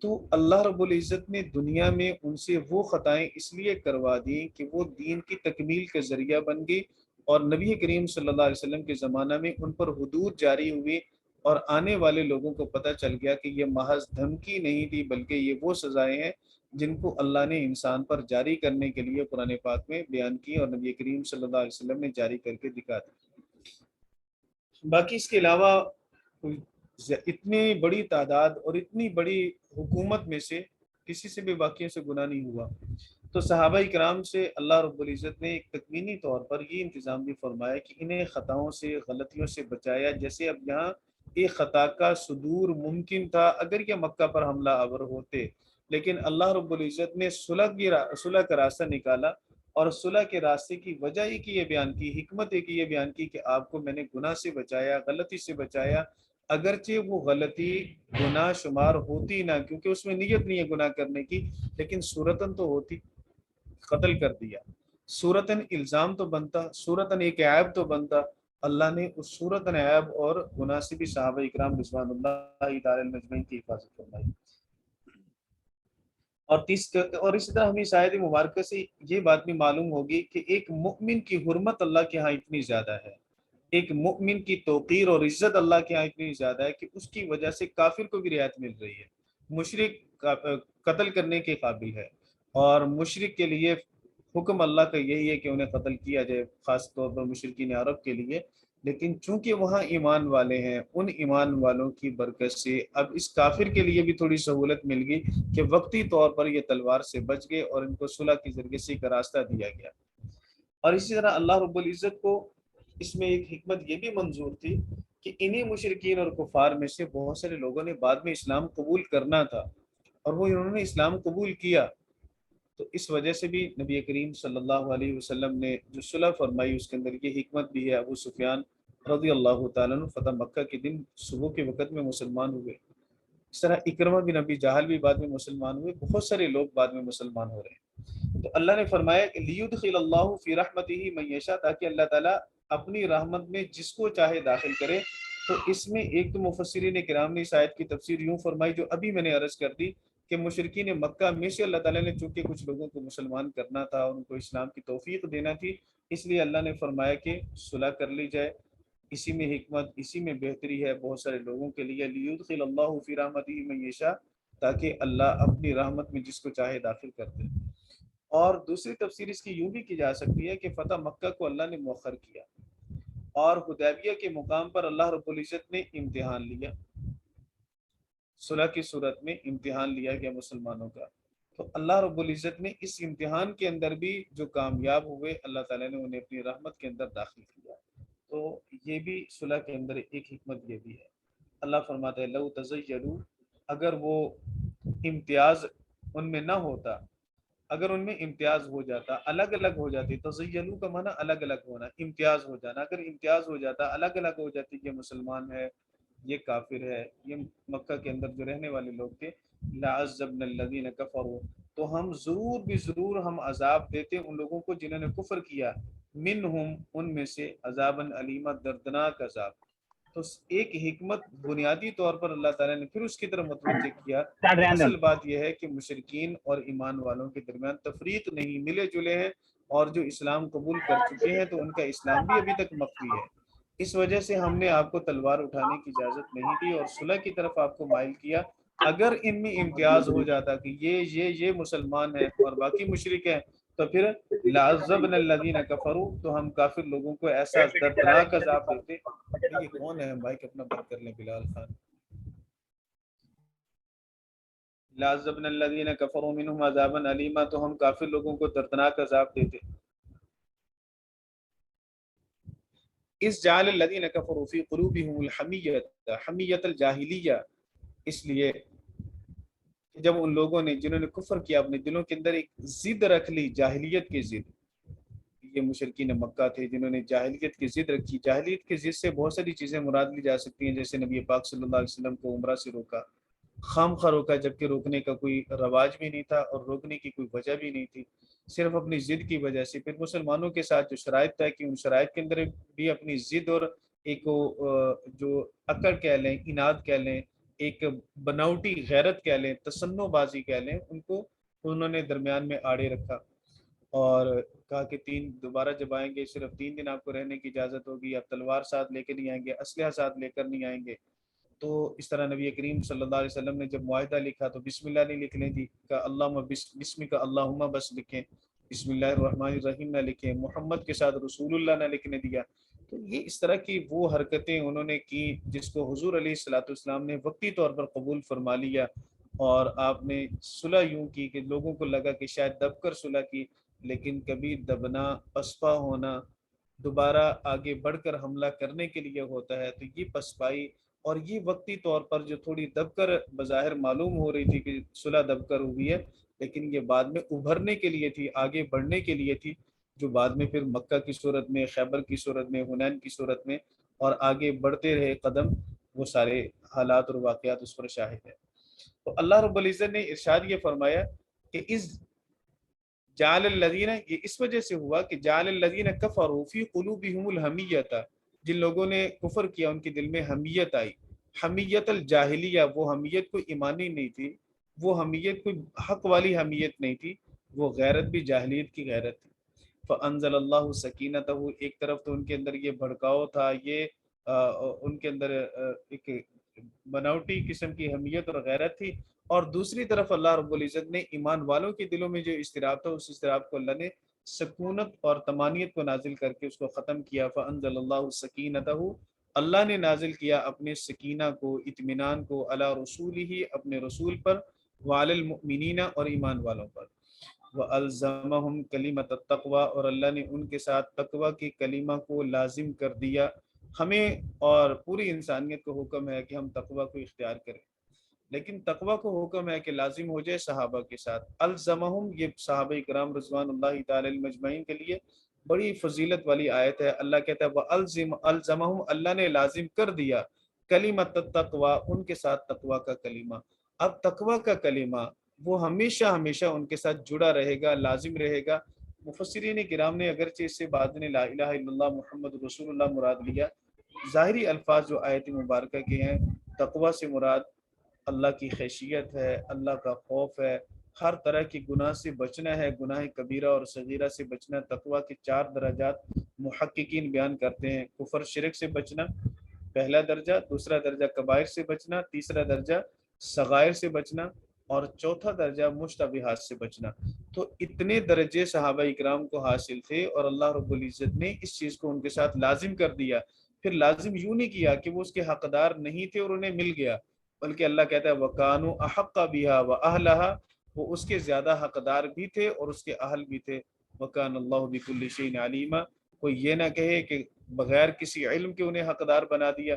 تو اللہ رب العزت نے دنیا میں ان سے وہ خطائیں اس لیے کروا دی کہ وہ دین کی تکمیل کا ذریعہ بن گئی، اور نبی کریم صلی اللہ علیہ وسلم کے زمانہ میں ان پر حدود جاری ہوئی، اور آنے والے لوگوں کو پتہ چل گیا کہ یہ محض دھمکی نہیں تھی، بلکہ یہ وہ سزائیں ہیں جن کو اللہ نے انسان پر جاری کرنے کے لیے قرآن پاک میں بیان کی، اور نبی کریم صلی اللہ علیہ وسلم نے جاری کر کے دکھا دی۔ باقی اس کے علاوہ اتنی بڑی تعداد اور اتنی بڑی حکومت میں سے کسی سے بھی واقعے سے گناہ نہیں ہوا، تو صحابہ کرام سے اللہ رب العزت نے ایک تکوینی طور پر یہ انتظام بھی فرمایا کہ انہیں خطاؤں سے، غلطیوں سے بچایا۔ جیسے اب یہاں ایک خطا کا صدور ممکن تھا اگر یہ مکہ پر حملہ آور ہوتے، لیکن اللہ رب العزت نے صلح کا راستہ نکالا، اور صلح کے راستے کی وجہ ایک یہ بیان کی، حکمت ایک یہ بیان کی کہ آپ کو میں نے گناہ سے بچایا، غلطی سے بچایا، اگرچہ وہ غلطی گناہ شمار ہوتی نہ، کیونکہ اس میں نیت نہیں ہے گناہ کرنے کی، لیکن صورتاً تو ہوتی، قتل کر دیا، صورتاً الزام تو بنتا، صورتاً ایک عیب تو بنتا، اللہ نے اس صورتاً عیب اور گناہ سے بھی صحابہ اکرام رضوان اللہ تعالی مجمعین کی حفاظت فرمائی۔ اور اسی طرح ہمیں اس آیت مبارکہ سے یہ بات بھی معلوم ہوگی کہ ایک مؤمن کی حرمت اللہ کے ہاں اتنی زیادہ ہے، ایک مؤمن کی توقیر اور عزت اللہ کے ہاں اتنی زیادہ ہے کہ اس کی وجہ سے کافر کو بھی رعایت مل رہی ہے۔ مشرک قتل کرنے کے قابل ہے، اور مشرک کے لیے حکم اللہ کا یہی ہے کہ انہیں قتل کیا جائے، خاص طور پر مشرکین عرب کے لیے، لیکن چونکہ وہاں ایمان والے ہیں، ان ایمان والوں کی برکت سے اب اس کافر کے لیے بھی تھوڑی سہولت مل گئی کہ وقتی طور پر یہ تلوار سے بچ گئے، اور ان کو صلح کے ذریعے سے ایک راستہ دیا گیا۔ اور اسی طرح اللہ رب العزت کو اس میں ایک حکمت یہ بھی منظور تھی کہ انہی مشرکین اور کفار میں سے بہت سارے لوگوں نے بعد میں اسلام قبول کرنا تھا، اور وہ انہوں نے اسلام قبول کیا، تو اس وجہ سے بھی نبی کریم صلی اللہ علیہ وسلم نے جو صلح فرمائی اس کے اندر یہ حکمت بھی ہے۔ ابو سفیان رضی اللہ تعالیٰ عنہ فتح مکہ کے دن صبح کے وقت میں مسلمان ہوئے، اس طرح اکرمہ بن ابی جہل بھی بعد میں مسلمان ہوئے، بہت سارے لوگ بعد میں مسلمان ہو رہے ہیں۔ تو اللہ نے فرمایا کہ لیدخل اللہ فی رحمتہ من یشاء، تاکہ اللہ تعالیٰ اپنی رحمت میں جس کو چاہے داخل کرے۔ تو اس میں ایک تو مفسرین کرام نے اس آیت کی تفسیر یوں فرمائی جو ابھی میں نے عرض کر دی کہ مشرکین مکہ میں سے اللہ تعالیٰ نے چونکہ کچھ لوگوں کو مسلمان کرنا تھا، ان کو اسلام کی توفیق دینا تھی، اس لیے اللہ نے فرمایا کہ صلح کر لی جائے۔ اسی میں حکمت، اسی میں بہتری ہے بہت سارے لوگوں کے لیے، لیدخل اللہ فی رحمتہ من یشاء، تاکہ اللہ اپنی رحمت میں جس کو چاہے داخل کر دے۔ اور دوسری تفسیر اس کی یوں بھی کی جا سکتی ہے کہ فتح مکہ کو اللہ نے مؤخر کیا، اور حدیبیہ کے مقام پر اللہ رب العزت نے امتحان لیا، صلح کی صورت میں امتحان لیا گیا مسلمانوں کا، تو اللہ رب العزت نے اس امتحان کے اندر بھی جو کامیاب ہوئے اللہ تعالیٰ نے انہیں اپنی رحمت کے اندر داخل کیا۔ تو یہ بھی صلح کے اندر ایک حکمت یہ بھی ہے۔ اللہ فرماتا ہے لو تزیلوا، اگر وہ امتیاز ان میں نہ ہوتا، اگر ان میں امتیاز ہو جاتا، الگ الگ ہو جاتی، تزیلوا کا معنی الگ الگ ہونا، امتیاز ہو جانا، اگر امتیاز ہو جاتا، الگ الگ ہو جاتی، یہ مسلمان ہے، یہ کافر ہے، یہ مکہ کے اندر جو رہنے والے لوگ تھے، لعذبنا الذین کفروا، تو ہم ضرور بھی ضرور ہم عذاب دیتے ان لوگوں کو جنہوں نے کفر کیا، منہم ان میں سے، عذابا علیما دردناک عذاب، تو ایک حکمت بنیادی طور پر اللہ تعالیٰ نے پھر اس کی طرف متوجہ کیا۔ اصل بات یہ ہے کہ مشرکین اور ایمان والوں کے درمیان تفریق نہیں، ملے جلے ہیں، اور جو اسلام قبول کر چکے ہیں تو ان کا اسلام بھی ابھی تک مخفی ہے۔ اس وجہ سے ہم نے آپ کو تلوار اٹھانے کی اجازت نہیں دی اور صلح کی طرف آپ کو مائل کیا۔ اگر ان میں امتیاز ہو جاتا کہ یہ مسلمان ہیں اور باقی مشرک ہیں تو پھر لعذبنا الذین کفروا، تو ہم کافر لوگوں کو ایسا دردناک عذاب دیتے۔ یہ کون ہے؟ مائک اپنا بند کر لیں بلال خان۔ لعذبنا الذین کفروا منہم عذابا علیما، تو ہم کافر لوگوں کو دردناک عذاب دیتے۔ اس جعل الذین کفروا فی قلوبہم الحمیۃ، حمیۃ الجاہلیہ، اس لیے جب ان لوگوں نے جنہوں نے کفر کیا اپنے دلوں کے اندر ایک ضد رکھ لی، جاہلیت کی ضد، یہ مشرکین مکہ تھے جنہوں نے جاہلیت کی ضد رکھی۔ جاہلیت کی ضد سے بہت ساری چیزیں مراد لی جا سکتی ہیں، جیسے نبی پاک صلی اللہ علیہ وسلم کو عمرہ سے روکا، خامخواہ روکا، جبکہ روکنے کا کوئی رواج بھی نہیں تھا اور روکنے کی کوئی وجہ بھی نہیں تھی، صرف اپنی ضد کی وجہ سے۔ پھر مسلمانوں کے ساتھ جو شرائط طے کی، ان شرائط کے اندر بھی اپنی ضد اور ایک جو اکڑ کہہ لیں، اناد کہہ لیں، ایک بناوٹی غیرت کہہ لیں، تسنع بازی کہہ لیں، ان کو انہوں نے درمیان میں آڑے رکھا اور کہا کہ دوبارہ جب آئیں گے صرف 3 دن آپ کو رہنے کی اجازت ہوگی، آپ تلوار ساتھ لے کے نہیں آئیں گے، اسلحہ ساتھ لے کر نہیں آئیں گے۔ تو اس طرح نبی کریم صلی اللہ علیہ وسلم نے جب معاہدہ لکھا تو بسم اللہ نہیں لکھنے دی، کہ اللہم بسم کا اللہم بس لکھیں، بسم اللہ الرحمن الرحیم نہ لکھیں، محمد کے ساتھ رسول اللہ نہ لکھنے دیا۔ تو یہ اس طرح کی وہ حرکتیں انہوں نے کی جس کو حضور علیہ الصلوۃ والسلام نے وقتی طور پر قبول فرما لیا، اور آپ نے صلح یوں کی کہ لوگوں کو لگا کہ شاید دب کر صلح کی، لیکن کبھی دبنا، پسپا ہونا، دوبارہ آگے بڑھ کر حملہ کرنے کے لیے ہوتا ہے۔ تو یہ پسپائی اور یہ وقتی طور پر جو تھوڑی دب کر بظاہر معلوم ہو رہی تھی کہ صلح دب کر ہوئی ہے، لیکن یہ بعد میں ابھرنے کے لیے تھی، آگے بڑھنے کے لیے تھی، جو بعد میں پھر مکہ کی صورت میں، خیبر کی صورت میں، حنین کی صورت میں، اور آگے بڑھتے رہے قدم، وہ سارے حالات اور واقعات اس پر شاہد ہے۔ تو اللہ رب العزت نے ارشاد یہ فرمایا کہ اس جعل الذین، یہ اس وجہ سے ہوا کہ جعل الذین کفروا فی قلوبہم الحمیۃ، جن لوگوں نے کفر کیا ان کے دل میں حمیت آئی، حمیت الجاہلیہ، وہ حمیت کوئی ایمانی نہیں تھی، وہ حمیت کوئی حق والی حمیت نہیں تھی، وہ غیرت بھی جاہلیت کی غیرت تھی۔ فانزل اللہ سکینتہ، ایک طرف تو ان کے اندر یہ بھڑکاؤ تھا، یہ ان کے اندر ایک بناوٹی قسم کی حمیت اور غیرت تھی، اور دوسری طرف اللہ رب العزت نے ایمان والوں کے دلوں میں جو اضطراب تھا، اس اضطراب کو اللہ نے سکونت اور طمانینت کو نازل کر کے اس کو ختم کیا۔ فانزل اللہ سکینتہ، اللہ نے نازل کیا اپنے سکینہ کو، اطمینان کو، علی رسولہ، اپنے رسول پر، وعلی المؤمنین، اور ایمان والوں پر، وَأَلْزَمَهُمْ كَلِمَةَ التَّقْوَى، اور اللہ نے ان کے ساتھ تقوی کی کلمہ کو لازم کر دیا۔ ہمیں اور پوری انسانیت کو حکم ہے کہ ہم تقوی کو اختیار کریں، لیکن تقوی کو حکم ہے کہ لازم ہو جائے صحابہ کے ساتھ۔ الزمہم، یہ صحابہ کرام رضوان اللہ تعالی علیہم اجمعین کے لیے بڑی فضیلت والی آیت ہے۔ اللہ کہتا ہے الزمہم، اللہ نے لازم کر دیا، کلمۃ التقوی، ان کے ساتھ تقوی کا کلمہ۔ اب تقوی کا کلمہ وہ ہمیشہ ہمیشہ ان کے ساتھ جڑا رہے گا، لازم رہے گا۔ مفسرین کرام نے اگرچہ اس سے بعد نے لا الہ الا اللہ محمد رسول اللہ مراد لیا، ظاہری الفاظ جو آیت مبارکہ کے ہیں، تقوی سے مراد اللہ کی خشیت ہے، اللہ کا خوف ہے، ہر طرح کی گناہ سے بچنا ہے، گناہ کبیرہ اور صغیرہ سے بچنا۔ تقوی کے 4 درجات محققین بیان کرتے ہیں: کفر شرک سے بچنا پہلا درجہ، دوسرا درجہ کبائر سے بچنا، تیسرا درجہ صغائر سے بچنا، اور چوتھا درجہ مشتبہات سے بچنا۔ تو اتنے درجے صحابہ اکرام کو حاصل تھے، اور اللہ رب العزت نے اس چیز کو ان کے ساتھ لازم کر دیا۔ پھر لازم یوں نہیں کیا کہ وہ اس کے حقدار نہیں تھے اور انہیں مل گیا، بلکہ اللہ کہتا ہے وَكَانُوا أَحَقَّ بِهَا وَأَهْلَهَا، وہ اس کے زیادہ حقدار بھی تھے اور اس کے اہل بھی تھے۔ وَكَانَ اللَّهُ بِكُلِّ شَيْءٍ عَلِيمًا، کوئی یہ نہ کہے کہ بغیر کسی علم کے انہیں حقدار بنا دیا،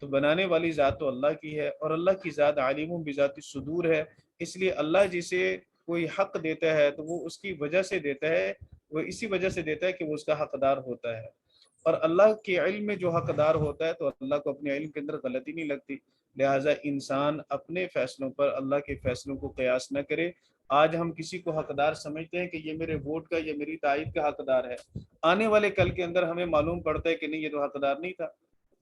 تو بنانے والی ذات تو اللہ کی ہے، اور اللہ کی ذات علیم بذات الصدور ہے۔ اس لیے اللہ جسے کوئی حق دیتا ہے تو وہ اس کی وجہ سے دیتا ہے، وہ اسی وجہ سے دیتا ہے کہ وہ اس کا حقدار ہوتا ہے، اور اللہ کے علم میں جو حقدار ہوتا ہے تو اللہ کو اپنے علم کے اندر غلطی نہیں لگتی۔ لہٰذا انسان اپنے فیصلوں پر اللہ کے فیصلوں کو قیاس نہ کرے۔ آج ہم کسی کو حقدار سمجھتے ہیں کہ یہ میرے ووٹ کا، یہ میری تائید کا حقدار ہے، آنے والے کل کے اندر ہمیں معلوم پڑتا ہے کہ نہیں، یہ تو حقدار نہیں تھا،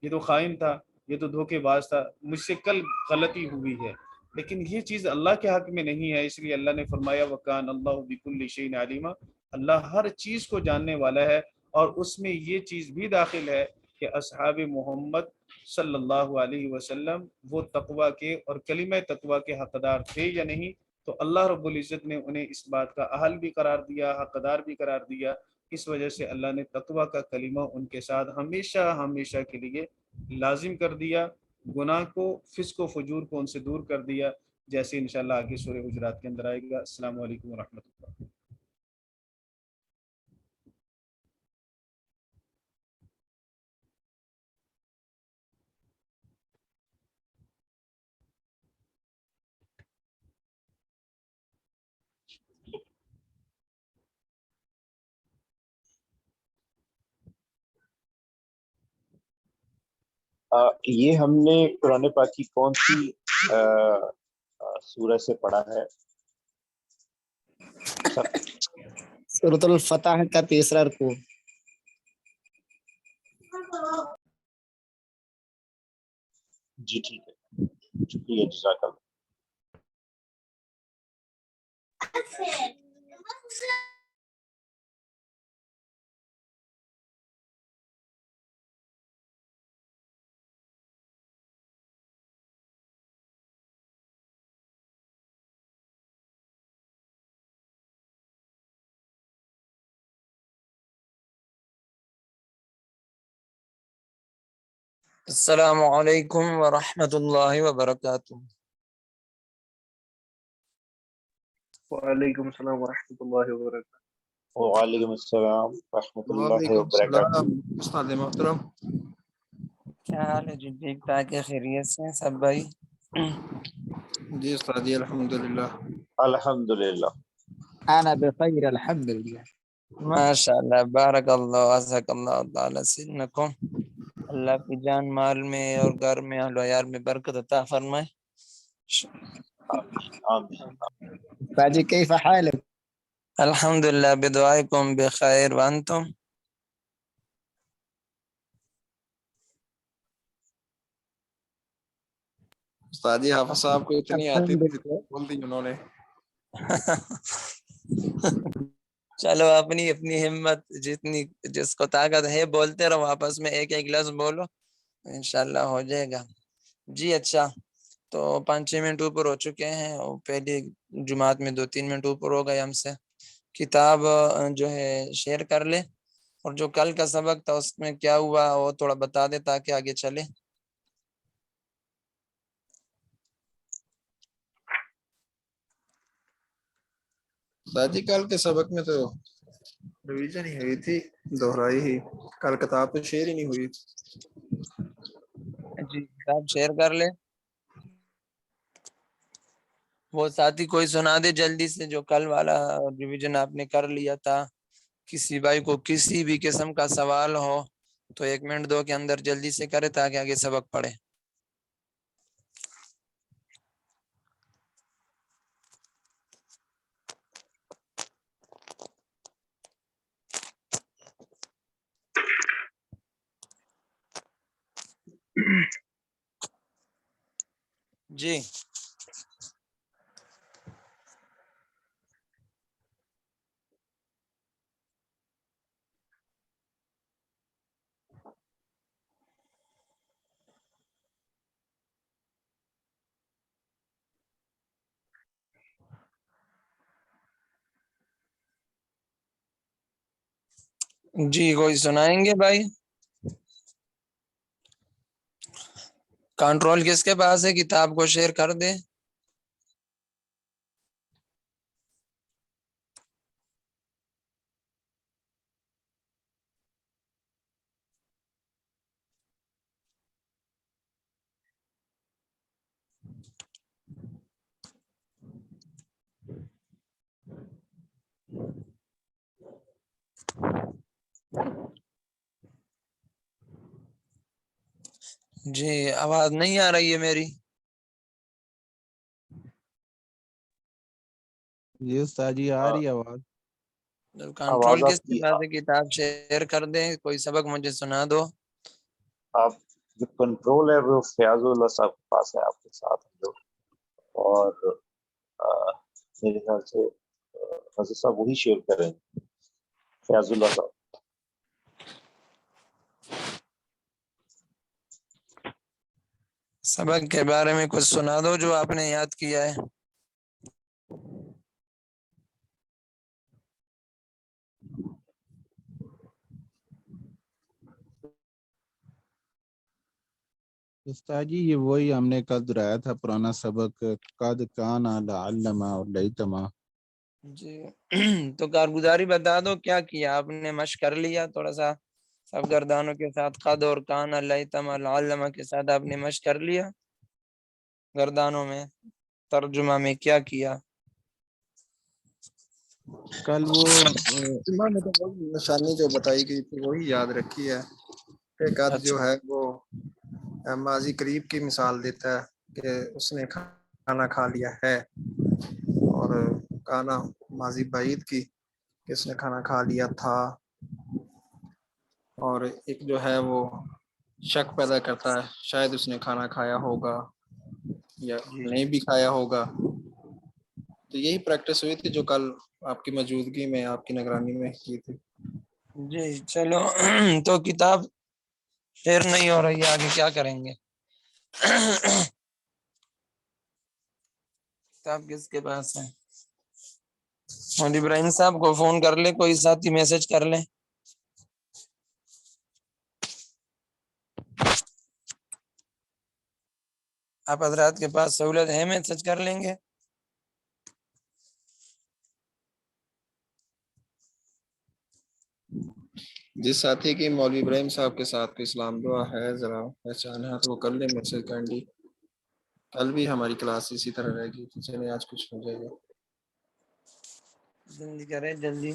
یہ تو خائن تھا، یہ تو دھوکے باز تھا، مجھ سے کل غلطی ہوئی ہے، لیکن یہ چیز اللہ کے حق میں نہیں ہے، اس لیے اللہ نے فرمایا وَكَانَ اللَّهُ بِكُلِّ شَيْءٍ عَلِيمًا، اللہ ہر چیز کو جاننے والا ہے۔ اور اس میں یہ چیز بھی داخل ہے کہ اصحاب محمد صلی اللہ علیہ وسلم وہ تقوی کے اور کلمہ تقوی کے حقدار تھے یا نہیں، تو اللہ رب العزت نے انہیں اس بات کا اہل بھی قرار دیا، حقدار بھی قرار دیا۔ اس وجہ سے اللہ نے تقوی کا کلمہ ان کے ساتھ ہمیشہ ہمیشہ کے لیے لازم کر دیا، گناہ کو، فسق و فجور کو ان سے دور کر دیا، جیسے انشاءاللہ آگے سورہ حجرات کے اندر آئے گا۔ السلام علیکم ورحمۃ اللہ۔ یہ ہم نے قرآن پاک کی کون سی سورہ سے پڑھا ہے سر؟ سورۃ الفتح کا تیسرا رکوع۔ جی ٹھیک ہے، شکریہ، جزاک اللہ۔ السلام علیکم ورحمۃ اللہ وبرکاتہ۔ وعلیکم السلام ورحمۃ اللہ وبرکاتہ۔ وعلیکم السلام ورحمۃ اللہ وعلیکم وبرکاتہ۔ السلام استاد محترم، کیا حال ہے جی؟ ٹھیک ٹھاک ہے؟ خیریت سے ہیں سب بھائی؟ جی استاد جی الحمدللہ۔ الحمدللہ۔ انا بخیر الحمدللہ۔ ماشاء اللہ، بارک اللہ، عزک اللہ تعالی سنکم، اللہ کی جان مال میں اور گھر میں اہل و عیال میں برکت عطا فرمائے۔ آمین۔ باجی کیف حالک؟ الحمدللہ بدعائکم بخیر وانتم؟ استاد جی حافظ صاحب کو اتنی آتی تھی الحمدللہ۔ بول دی انہوں نے۔ چلو اپنی اپنی ہمت، جتنی جس کو طاقت ہے بولتے رہو، آپس میں ایک ایک لفظ بولو، انشاءاللہ ہو جائے گا۔ جی اچھا، تو 5-6 منٹ اوپر ہو چکے ہیں، اور پہلی جماعت میں 2-3 منٹ اوپر ہو گئے ہم سے۔ کتاب جو ہے شیئر کر لے، اور جو کل کا سبق تھا اس میں کیا ہوا وہ تھوڑا بتا دے تاکہ آگے چلے۔ استاد جی کل کے سبق میں تو ریویژن ہی ہوئی تھی، دہرائی ہی، کل کتاب تو شیئر ہی نہیں ہوئی۔ جی کتاب شیئر کر لے، وہ ساتھی کوئی سنا دے جلدی سے جو کل والا ریویژن آپ نے کر لیا تھا۔ کسی بھائی کو کسی بھی قسم کا سوال ہو تو 1 منٹ 2 کے اندر جلدی سے کرے تاکہ آگے سبق پڑھے۔ جی جی کوئی سنائیں گے بھائی؟ کنٹرول کس کے پاس ہے؟ کتاب کو شیئر کر دے۔ جی آواز نہیں آ رہی ہے میری؟ جی استاد جی آ رہی ہے آواز۔ کنٹرول آواز کس آپ کے کی پاس ہے؟ کتاب شیئر کر دیں، کوئی سبق مجھے سنا دو۔ آپ جو کنٹرول ہے وہ فیاض اللہ صاحب کے پاس ہے، آپ کے ساتھ ہیں جو، اور میرے خیال سے حضرت صاحب وہی شیئر کریں، فیاض اللہ صاحب۔ سبق کے بارے میں کچھ سنا دو جو آپ نے یاد کیا ہے۔ استاد جی یہ وہی ہم نے کل دہرایا تھا پرانا سبق، قد کان لعلما اور لیتما۔ جی تو کارگزاری بتا دو کیا کیا آپ نے، مشق کر لیا تھوڑا سا سب گردانوں کے ساتھ، قد اور کان لیتما لعلما کے ساتھ آپ نے مشق کر لیا گردانوں میں، ترجمہ میں کیا کیا؟ کل وہ نے تو وہی نشانی جو بتائی گئی تھی وہی یاد رکھی ہے کہ قد جو ہے وہ ماضی قریب کی مثال دیتا ہے کہ اس نے کھانا کھا لیا ہے، اور کانا ماضی بعید کی کہ اس نے کھانا کھا لیا تھا، اور ایک جو ہے وہ شک پیدا کرتا ہے شاید اس نے کھانا کھایا ہوگا یا نہیں بھی کھایا ہوگا۔ تو یہی پریکٹس ہوئی تھی جو کل آپ کی موجودگی میں، آپ کی نگرانی میں کی تھی۔ جی چلو تو کتاب شیئر نہیں ہو رہی ہے، آگے کیا کریں گے؟ کتاب کس کے پاس ہے؟ مولوی ابراہیم صاحب کو فون کر لے، کوئی ساتھی میسج کر لے۔ آپ حضرات کے پاس سہولت ہے، میسج کر لیں گے۔ جس ساتھی کی مولوی ابراہیم صاحب کے ساتھ کوئی اسلام دعا ہے، ذرا پہچان ہے تو وہ کر لیں میسج کائنڈلی۔ کل بھی ہماری کلاس اسی طرح رہے گی، چلے آج کچھ ہو جائے گا۔ جلدی کریں جلدی۔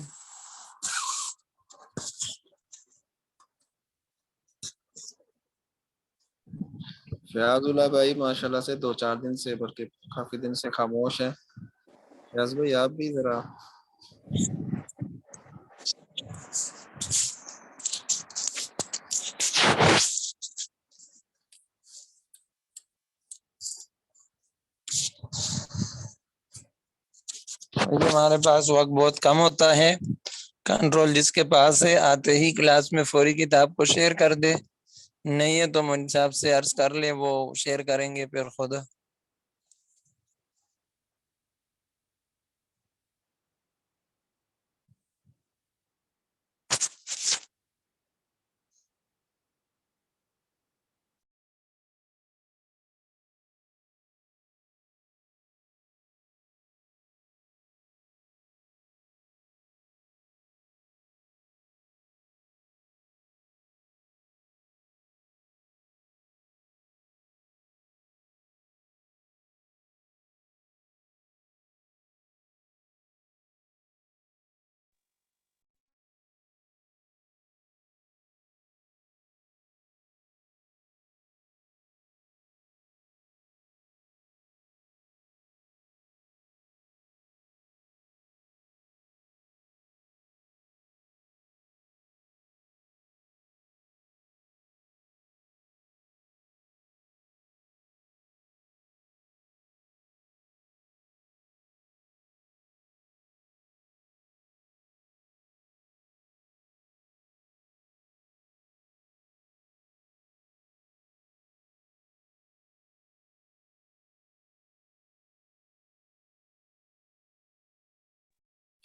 فیاض اللہ بھائی ماشاءاللہ سے 2-4 دن سے، بلکہ کافی دن سے خاموش ہیں۔ فیاض بھائی آپ بھی ذرا ہمارے پاس وقت بہت کم ہوتا ہے، کنٹرول جس کے پاس ہے آتے ہی کلاس میں فوری کتاب کو شیئر کر دے، نہیں ہے تو مجھ صاحب سے عرض کر لیں، وہ شیئر کریں گے پھر خود۔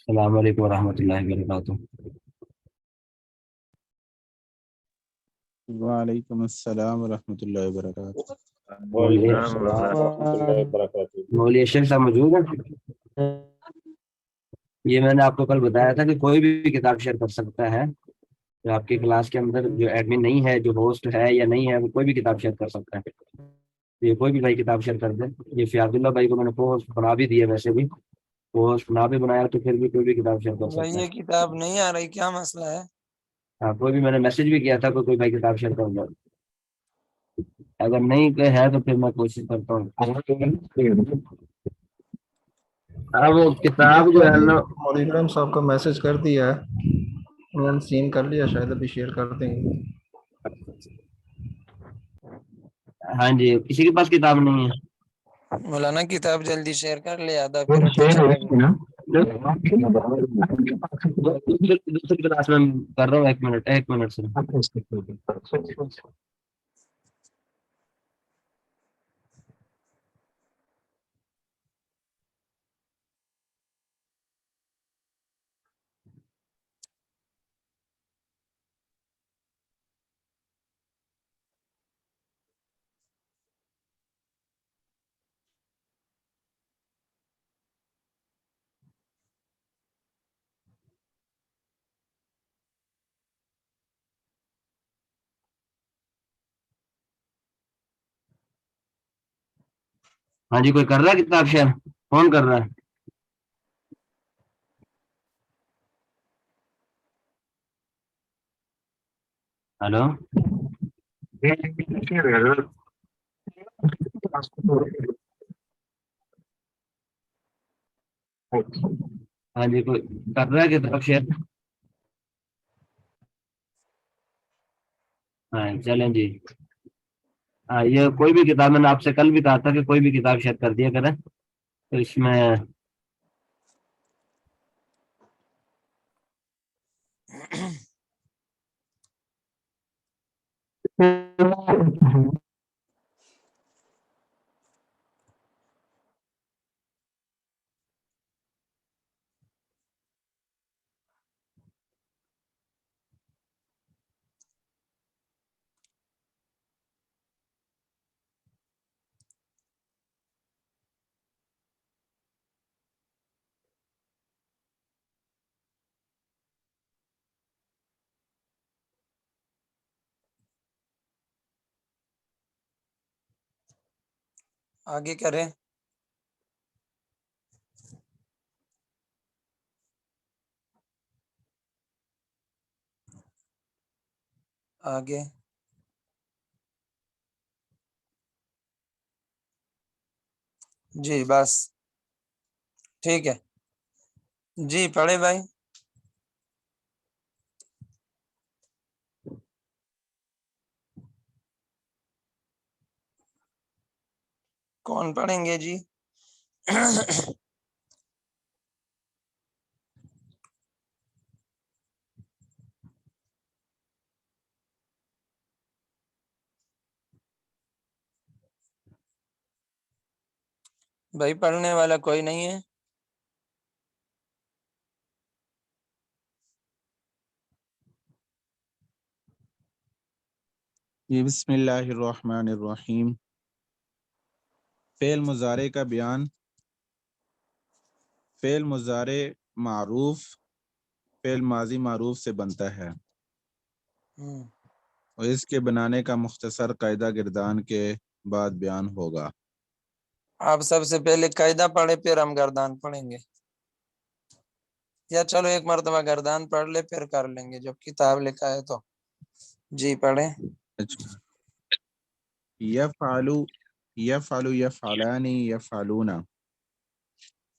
السلام علیکم ورحمۃ اللہ وبرکاتہ۔ وعلیکم السلام ورحمۃ اللہ وبرکاتہ۔ مولوی اشرف صاحب موجود ہیں؟ یہ میں نے آپ کو کل بتایا تھا کہ کوئی بھی کتاب شیئر کر سکتا ہے، جو آپ کی کلاس کے اندر جو ایڈمن نہیں ہے، جو ہوسٹ ہے یا نہیں ہے، وہ کوئی بھی کتاب شیئر کر سکتا ہے۔ یہ کوئی بھی بھائی کتاب شیئر کر دے۔ یہ فیاض اللہ بھائی کو میں نے ہوسٹ بنا بھی دیا، ویسے بھی ہوسٹ نہ بھی بنایا تو پھر بھی کوئی بھی کتاب شیئر کر سکتا ہے۔ یہ کتاب نہیں آ رہی، کیا مسئلہ ہے؟ ہاں کوئی بھی، میں نے میسج بھی کیا تھا کہ کوئی بھائی کتاب شیئر کر دے، اگر نہیں ہے تو پھر میں کوشش کرتا ہوں۔ اب وہ کتاب جو ہے نا، مولوی ابراہیم صاحب کو میسج کر دیا ہے، انہوں نے سین کر لیا، شاید ابھی شیئر کر دیں گے۔ ہاں جی کسی کے پاس کتاب نہیں ہے؟ مولانا کتاب جلدی شیئر کر لے، آدھا پیریڈ تو چلے گا۔ دوسری کلاس میں کر رہا ہوں، ایک منٹ سے۔ ہاں جی کوئی کر رہا ہے کتاب شیئر؟ کون کر رہا ہے؟ ہلو ہاں جی کوئی کر رہا ہے کتاب شیئر؟ ہاں چلیں جی۔ ہاں یہ کوئی بھی کتاب، میں نے آپ سے کل بھی کہا تھا کہ کوئی بھی کتاب شیئر کر دیا کریں، تو اس میں آگے کریں۔ آگے جی بس ٹھیک ہے جی، پڑھے بھائی۔ کون پڑھیں گے جی؟ بھائی پڑھنے والا کوئی نہیں ہے؟ بسم اللہ الرحمن الرحیم۔ فعل مضارع کا بیان۔ فعل مضارع معروف فعل ماضی معروف سے بنتا ہے، اور اس کے بنانے کا مختصر قاعدہ گردان کے بعد بیان ہوگا۔ آپ سب سے پہلے قاعدہ پڑھے پھر ہم گردان پڑھیں گے، یا چلو ایک مرتبہ گردان پڑھ لے پھر کر لیں گے جب کتاب لکھا ہے تو۔ جی پڑھیں۔ اچھا، یفعلو یفعلو یفعلانی یفعلون،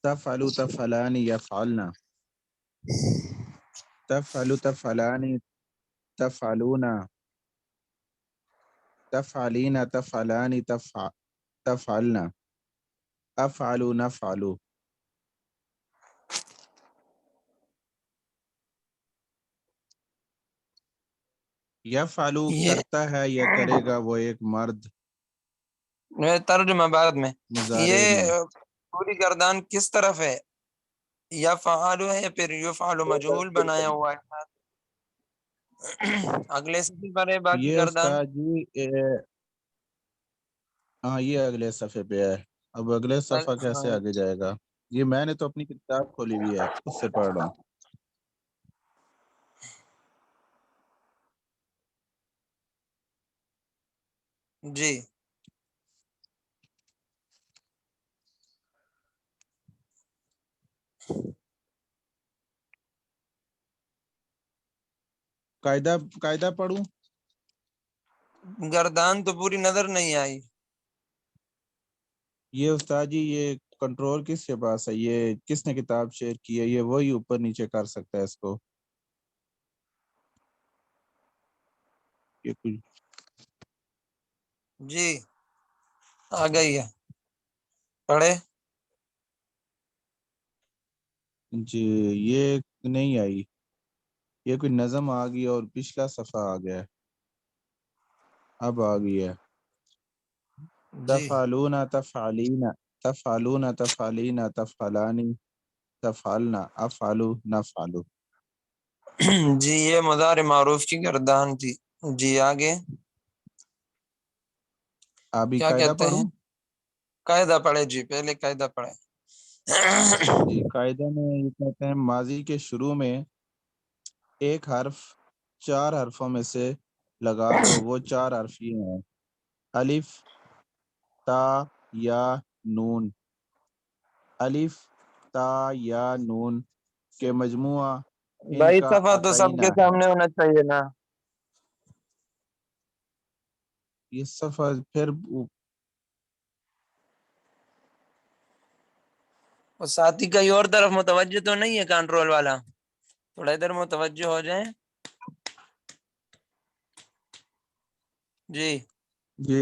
تفعلو تفعلانی یفعلنا، تفعلو تفعلانی تفعلون، تفعلین تفعلانی تفعلنا، افعلو نفعلو۔ یفعلو یہ کرتا ہے یا کرے گا وہ ایک مرد ترجمہ بعد میں۔ مضارع یہ میں۔ پوری گردان کس طرف ہے؟ یا فعالو ہے پھر یفعلو مجہول بنایا ہوا ہے، اگلے سے پر ہے باقی یہ گردان۔ استاد جی ہاں یہ اگلے صفحے پہ ہے، اب اگلے صفحہ کیسے ہاں آگے جائے گا؟ یہ میں نے تو اپنی کتاب کھولی ہوئی ہے، اس سے پڑھ رہا ہوں۔ جی قاعدہ پڑھوں؟ گردان تو پوری نظر نہیں آئی۔ یہ استاد جی یہ کنٹرول کس کے پاس ہے؟ یہ کس نے کتاب شیئر کی ہے؟ یہ وہی اوپر نیچے کر سکتا ہے اس کو۔ یہ کچھ جی آ گئی ہے، پڑھے؟ جی یہ نہیں آئی، یہ کوئی نظم آ گئی اور پچھلا صفحہ آ گیا ہے، اب آ گئی ہے۔ جی تفعلون تفعلین تفعلون تفعلین تفعلانی تفعلنا افعلو نفعلو۔ جی یہ مضارع معروف کی گردان تھی۔ جی آگے ابھی کیا قاعدہ کہتے پڑھوں؟ ہیں؟ قاعدہ پڑھے جی، پہلے قاعدہ پڑھے۔ جی قاعدہ میں یہ کہتے ہیں ماضی کے شروع میں ایک حرف 4 حرفوں میں سے لگا دو، وہ 4 حرف یہ ہیں: الف، تا، یا، نون۔ الف، تا، یا، نون کے مجموعہ ان بھائی کا صفحہ تو سب عطینہ کے ہے۔ سامنے ہونا چاہیے نا۔ یہ صفحہ پھر اور ساتھی کہیں اور طرف متوجہ تو نہیں ہے کنٹرول والا؟ تھوڑا ادھر متوجہ ہو جائیں۔ جی جی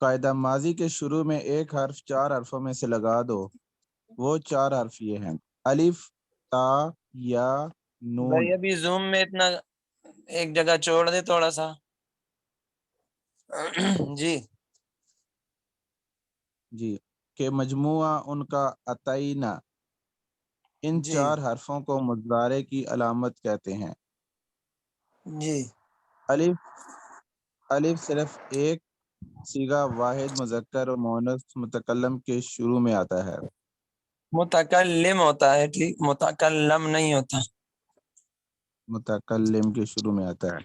قاعدہ ماضی کے شروع میں ایک حرف 4 حرفوں میں سے لگا دو، وہ 4 حرف یہ ہیں: الف، تا، یا، نون۔ بھائی ابھی زوم میں اتنا ایک جگہ چھوڑ دے تھوڑا سا۔ جی جی کہ مجموعہ ان کا عطینہ، ان جی 4 حرفوں کو مضارع کی علامت کہتے ہیں۔ جی الف، الف صرف ایک صیغہ واحد مذکر اور مؤنث متکلم کے شروع میں آتا ہے۔ متکلم ہوتا ہے، ٹھیک، متکلم نہیں ہوتا۔ متکلم کے شروع میں آتا ہے۔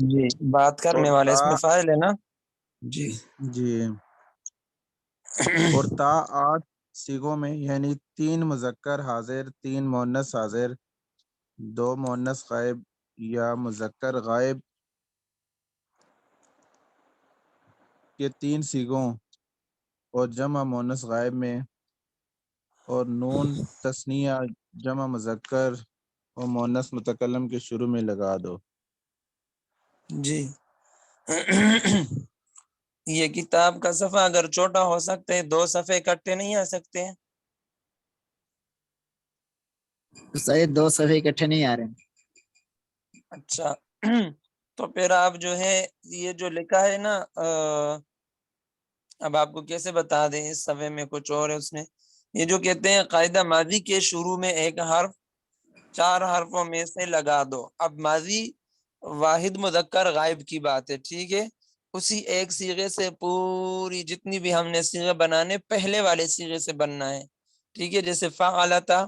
جی بات اور کرنے والے تا، اس میں فاعل ہے نا۔ جی جی اور تا 8 صیغوں میں، یعنی 3 مذکر حاضر، 3 مؤنث حاضر، 2 مؤنث غائب یا مذکر غائب کے 3 صیغوں اور جمع مؤنث غائب میں، اور نون تثنیہ جمع مذکر اور مؤنث متکلم کے شروع میں لگا دو۔ جی یہ کتاب کا صفحہ اگر چھوٹا ہو سکتا ہے، 2 صفحے اکٹھے نہیں آ سکتے ہیں؟ سید 2 صفحے اکٹھے نہیں آ رہے ہیں۔ اچھا تو پھر آپ جو ہے یہ جو لکھا ہے نا، اب آپ کو کیسے بتا دیں، اس صفحے میں کچھ اور ہے، اس نے یہ جو کہتے ہیں قاعدہ ماضی کے شروع میں ایک حرف 4 حرفوں میں سے لگا دو۔ اب ماضی واحد مذکر غائب کی بات ہے، ٹھیک ہے، اسی ایک صیغے سے پوری جتنی بھی ہم نے صیغے بنانے پہلے والے صیغے سے بننا ہے، ٹھیک ہے۔ جیسے فعلتا،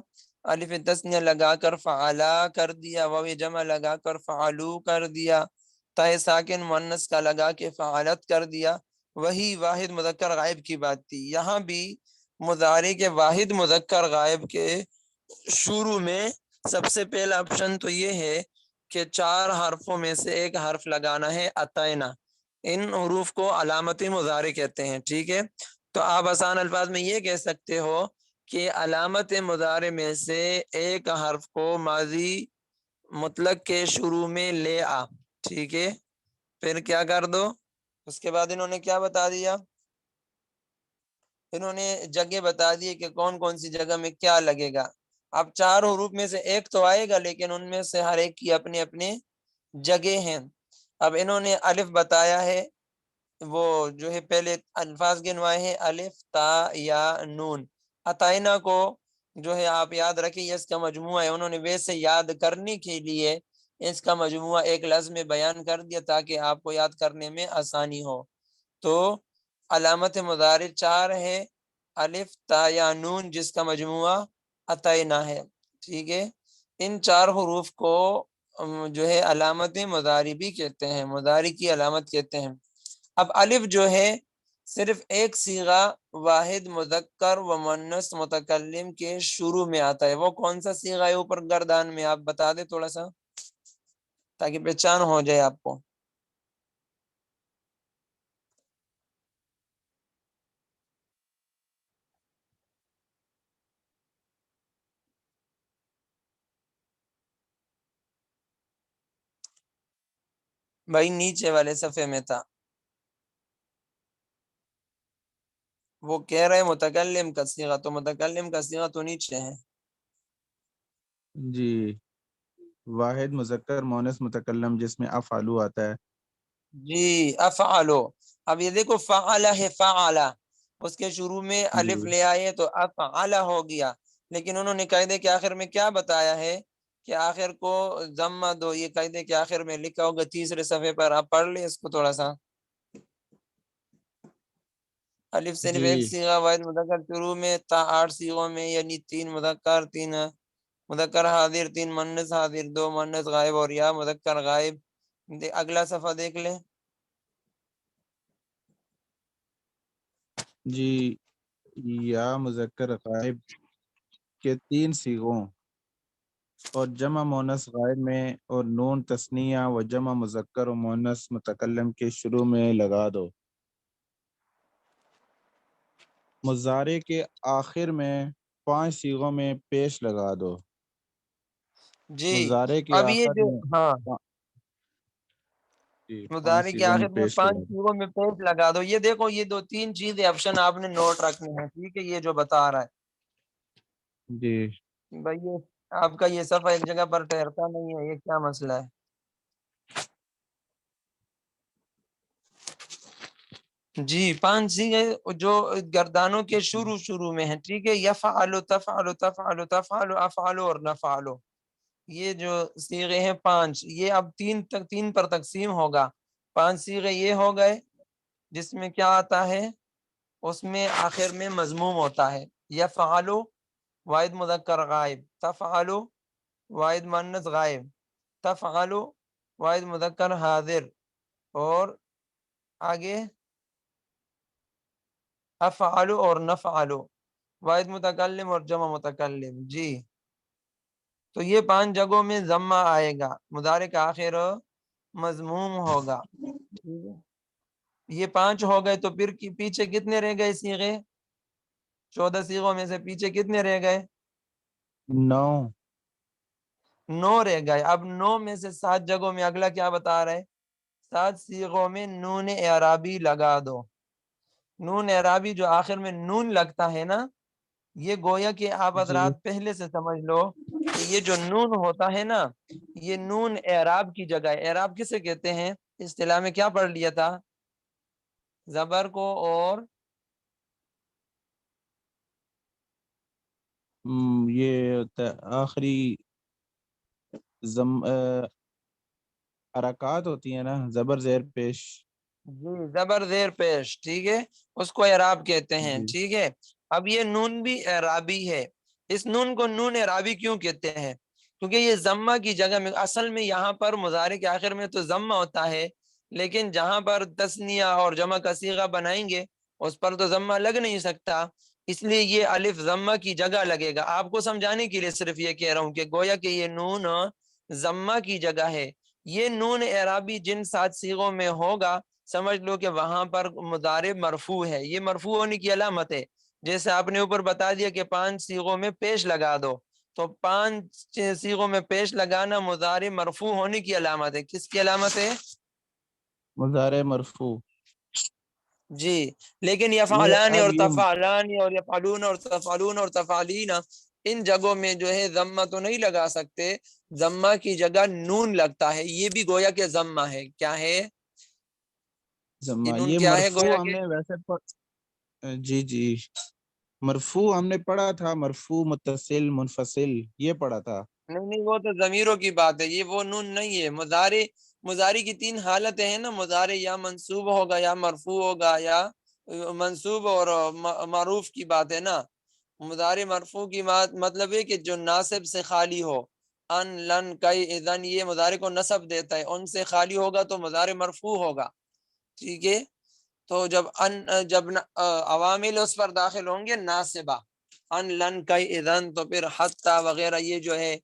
الف تسنیہ لگا کر فعلا کر دیا، واو جمع لگا کر فعلو کر دیا، تا ساکن مؤنث کا لگا کے فعلت کر دیا، وہی واحد مذکر غائب کی بات تھی۔ یہاں بھی مضارع کے واحد مذکر غائب کے شروع میں سب سے پہلا آپشن تو یہ ہے کہ 4 حرفوں میں سے ایک حرف لگانا ہے، عطینا۔ ان حروف کو علامت مضارع کہتے ہیں، ٹھیک ہے۔ تو آپ آسان الفاظ میں یہ کہہ سکتے ہو کہ علامت مضارع میں سے ایک حرف کو ماضی مطلق کے شروع میں لے آ، ٹھیک ہے۔ پھر کیا کر دو، اس کے بعد انہوں نے کیا بتا دیا، انہوں نے جگہ بتا دی کہ کون کون سی جگہ میں کیا لگے گا۔ اب 4 حروف میں سے ایک تو آئے گا، لیکن ان میں سے ہر ایک کی اپنے اپنے جگہ ہیں۔ اب انہوں نے الف بتایا ہے، وہ جو ہے پہلے الفاظ گنوائے ہیں، الف، تا، یا، نون۔ عطائنا کو جو ہے آپ یاد رکھیں، یہ اس کا مجموعہ ہے، انہوں نے ویسے یاد کرنے کے لیے اس کا مجموعہ ایک لفظ میں بیان کر دیا تاکہ آپ کو یاد کرنے میں آسانی ہو۔ تو علامت مضارع 4 ہے، الف، تا، یا، نون، جس کا مجموعہ عطینا ہے، ٹھیک ہے۔ ان 4 حروف کو جو ہے علامت مضارع بھی کہتے ہیں، مضارع کی علامت کہتے ہیں۔ اب الف جو ہے صرف ایک صیغہ واحد مذکر و مؤنث متکلم کے شروع میں آتا ہے، وہ کون سا صیغہ ہے اوپر گردان میں، آپ بتا دیں تھوڑا سا تاکہ پہچان ہو جائے آپ کو۔ بھائی نیچے والے صفحے میں تھا۔ وہ کہہ رہے متکلم کا صیغہ، تو متکلم کا صیغہ تو نیچے ہے. جی واحد مذکر مونس متکلم جس میں افعلو آتا ہے. جی افعلو. اب یہ دیکھو فعل ہے، فعل اس کے شروع میں الف جی لے آئے تو افعل ہو گیا، لیکن انہوں نے قاعدے کے آخر میں کیا بتایا ہے کہ آخر کو ضمہ دو. یہ قاعدے کے آخر میں لکھا ہوگا تیسرے صفحے پر، آپ پڑھ لیں اس کو تھوڑا سا. الف صرف ایک جی صیغہ واحد مذکر شروع میں، تا 8 صیغوں میں، یعنی 3 مذکر، 3 مذکر حاضر، 3 مؤنث حاضر، 2 مؤنث غائب اور یا مذکر غائب. اگلا صفحہ دیکھ لیں. جی یا مذکر غائب کے 3 صیغوں اور جمع مونس غائب میں اور نون تثنیہ و جمع مذکر و مونس متکلم کے شروع میں لگا دو. مضارع کے آخر میں 5 صیغوں میں پیش لگا دو. جی مضارع کے اب یہ آخر جو میں ہاں جی 5 مضارع کے صیغوں میں آخر میں پیش 5 لگا دو. صیغوں میں پیش لگا دو. یہ دیکھو یہ 2-3 چیزیں آپشن آپ نے نوٹ رکھنے ہیں، ٹھیک ہے، یہ جو بتا رہا جی ہے بھائی. یہ آپ کا یہ صفحہ ایک جگہ پر ٹھہرتا نہیں ہے، یہ کیا مسئلہ ہے؟ جی 5 صیغے جو گردانوں کے شروع میں ہیں، ٹھیک ہے. یفعل، تفعل، تفعل، تفعل، افعل اور نفعل، یہ جو صیغے ہیں 5، یہ اب 3 پر تقسیم ہوگا. 5 صیغے یہ ہو گئے جس میں کیا آتا ہے، اس میں آخر میں مضموم ہوتا ہے. یفعل واحد مذکر غائب، تفعل واحد مؤنث غائب، تفعل واحد مذکر حاضر، اور آگے افعل اور نفعل واحد متکلم اور جمع متکلم. جی تو یہ 5 جگہوں میں ضمہ آئے گا، مضارع کا آخر مضموم ہوگا. ٹھیک ہے، یہ 5 ہو گئے. تو پھر پیچھے کتنے رہ گئے صیغے؟ 14 صیغوں میں سے پیچھے کتنے رہ گئے؟ 9 رہ گئے. اب 9 میں سے 7 جگہوں میں اگلا کیا بتا رہے؟ 7 صیغوں میں نون اعرابی لگا دو. نون اعرابی جو آخر میں نون لگتا ہے نا، یہ گویا کہ آپ جی حضرات پہلے سے سمجھ لو کہ یہ جو نون ہوتا ہے نا، یہ نون اعراب کی جگہ ہے. اعراب کسے کہتے ہیں؟ اصطلاح میں کیا پڑھ لیا تھا؟ زبر کو اور یہ ہوتا ہے آخری حرکات ہوتی ہیں نا، زبر زیر پیش. جی زبر زیر پیش، ٹھیک ہے، اس کو اعراب کہتے ہیں. جی ٹھیک ہے، اب یہ نون بھی اعرابی ہے. اس نون کو نون اعرابی کیوں کہتے ہیں؟ کیونکہ یہ ضمہ کی جگہ میں، اصل میں یہاں پر مضارع کے آخر میں تو ضمہ ہوتا ہے، لیکن جہاں پر تثنیہ اور جمع کا صیغہ بنائیں گے اس پر تو ضمہ لگ نہیں سکتا، اس لیے یہ الف ضمہ کی جگہ لگے گا. آپ کو سمجھانے کے لیے صرف یہ کہہ رہا ہوں کہ گویا کہ یہ نون ضمہ کی جگہ ہے. یہ نون اعرابی جن 7 صیغوں میں ہوگا، سمجھ لو کہ وہاں پر مضارع مرفوع ہے. یہ مرفوع ہونے کی علامت ہے. جیسے آپ نے اوپر بتا دیا کہ 5 صیغوں میں پیش لگا دو، تو 5 صیغوں میں پیش لگانا مضارع مرفوع ہونے کی علامت ہے. کس کی علامت ہے؟ مضارع مرفوع. جی لیکن یہ یفعلان اب اور یہ تفعلان اور یفعلون اور تفعلون اور تفعلین، ان جگہوں میں جو ہے ضمہ تو نہیں لگا سکتے، ضمہ کی جگہ نون لگتا ہے. یہ بھی گویا کہ ضمہ ہے. کیا ہے یہ ضمہ، نون؟ یہ کیا ہے مرفوع گویا ہم کہ نے ویسے جی جی مرفوع ہم نے پڑھا تھا، مرفوع متصل منفصل یہ پڑھا تھا. نہیں وہ تو ضمیروں کی بات ہے، یہ وہ نون نہیں ہے. مضارع کی 3 حالتیں ہیں نا، مضارع یا منصوب ہوگا یا مرفوع ہوگا، یا منصوب اور معروف کی بات ہے نا. مضارع مرفوع کی بات مطلب ہے کہ جو ناصب سے خالی ہو، ان لن کئی اذن، یہ مضارع کو نصب دیتا ہے، ان سے خالی ہوگا تو مضارع مرفوع ہوگا. ٹھیک ہے، تو جب عوامل اس پر داخل ہوں گے ناصبہ، ان لن کئی اذن، تو پھر حتی وغیرہ یہ جو ہے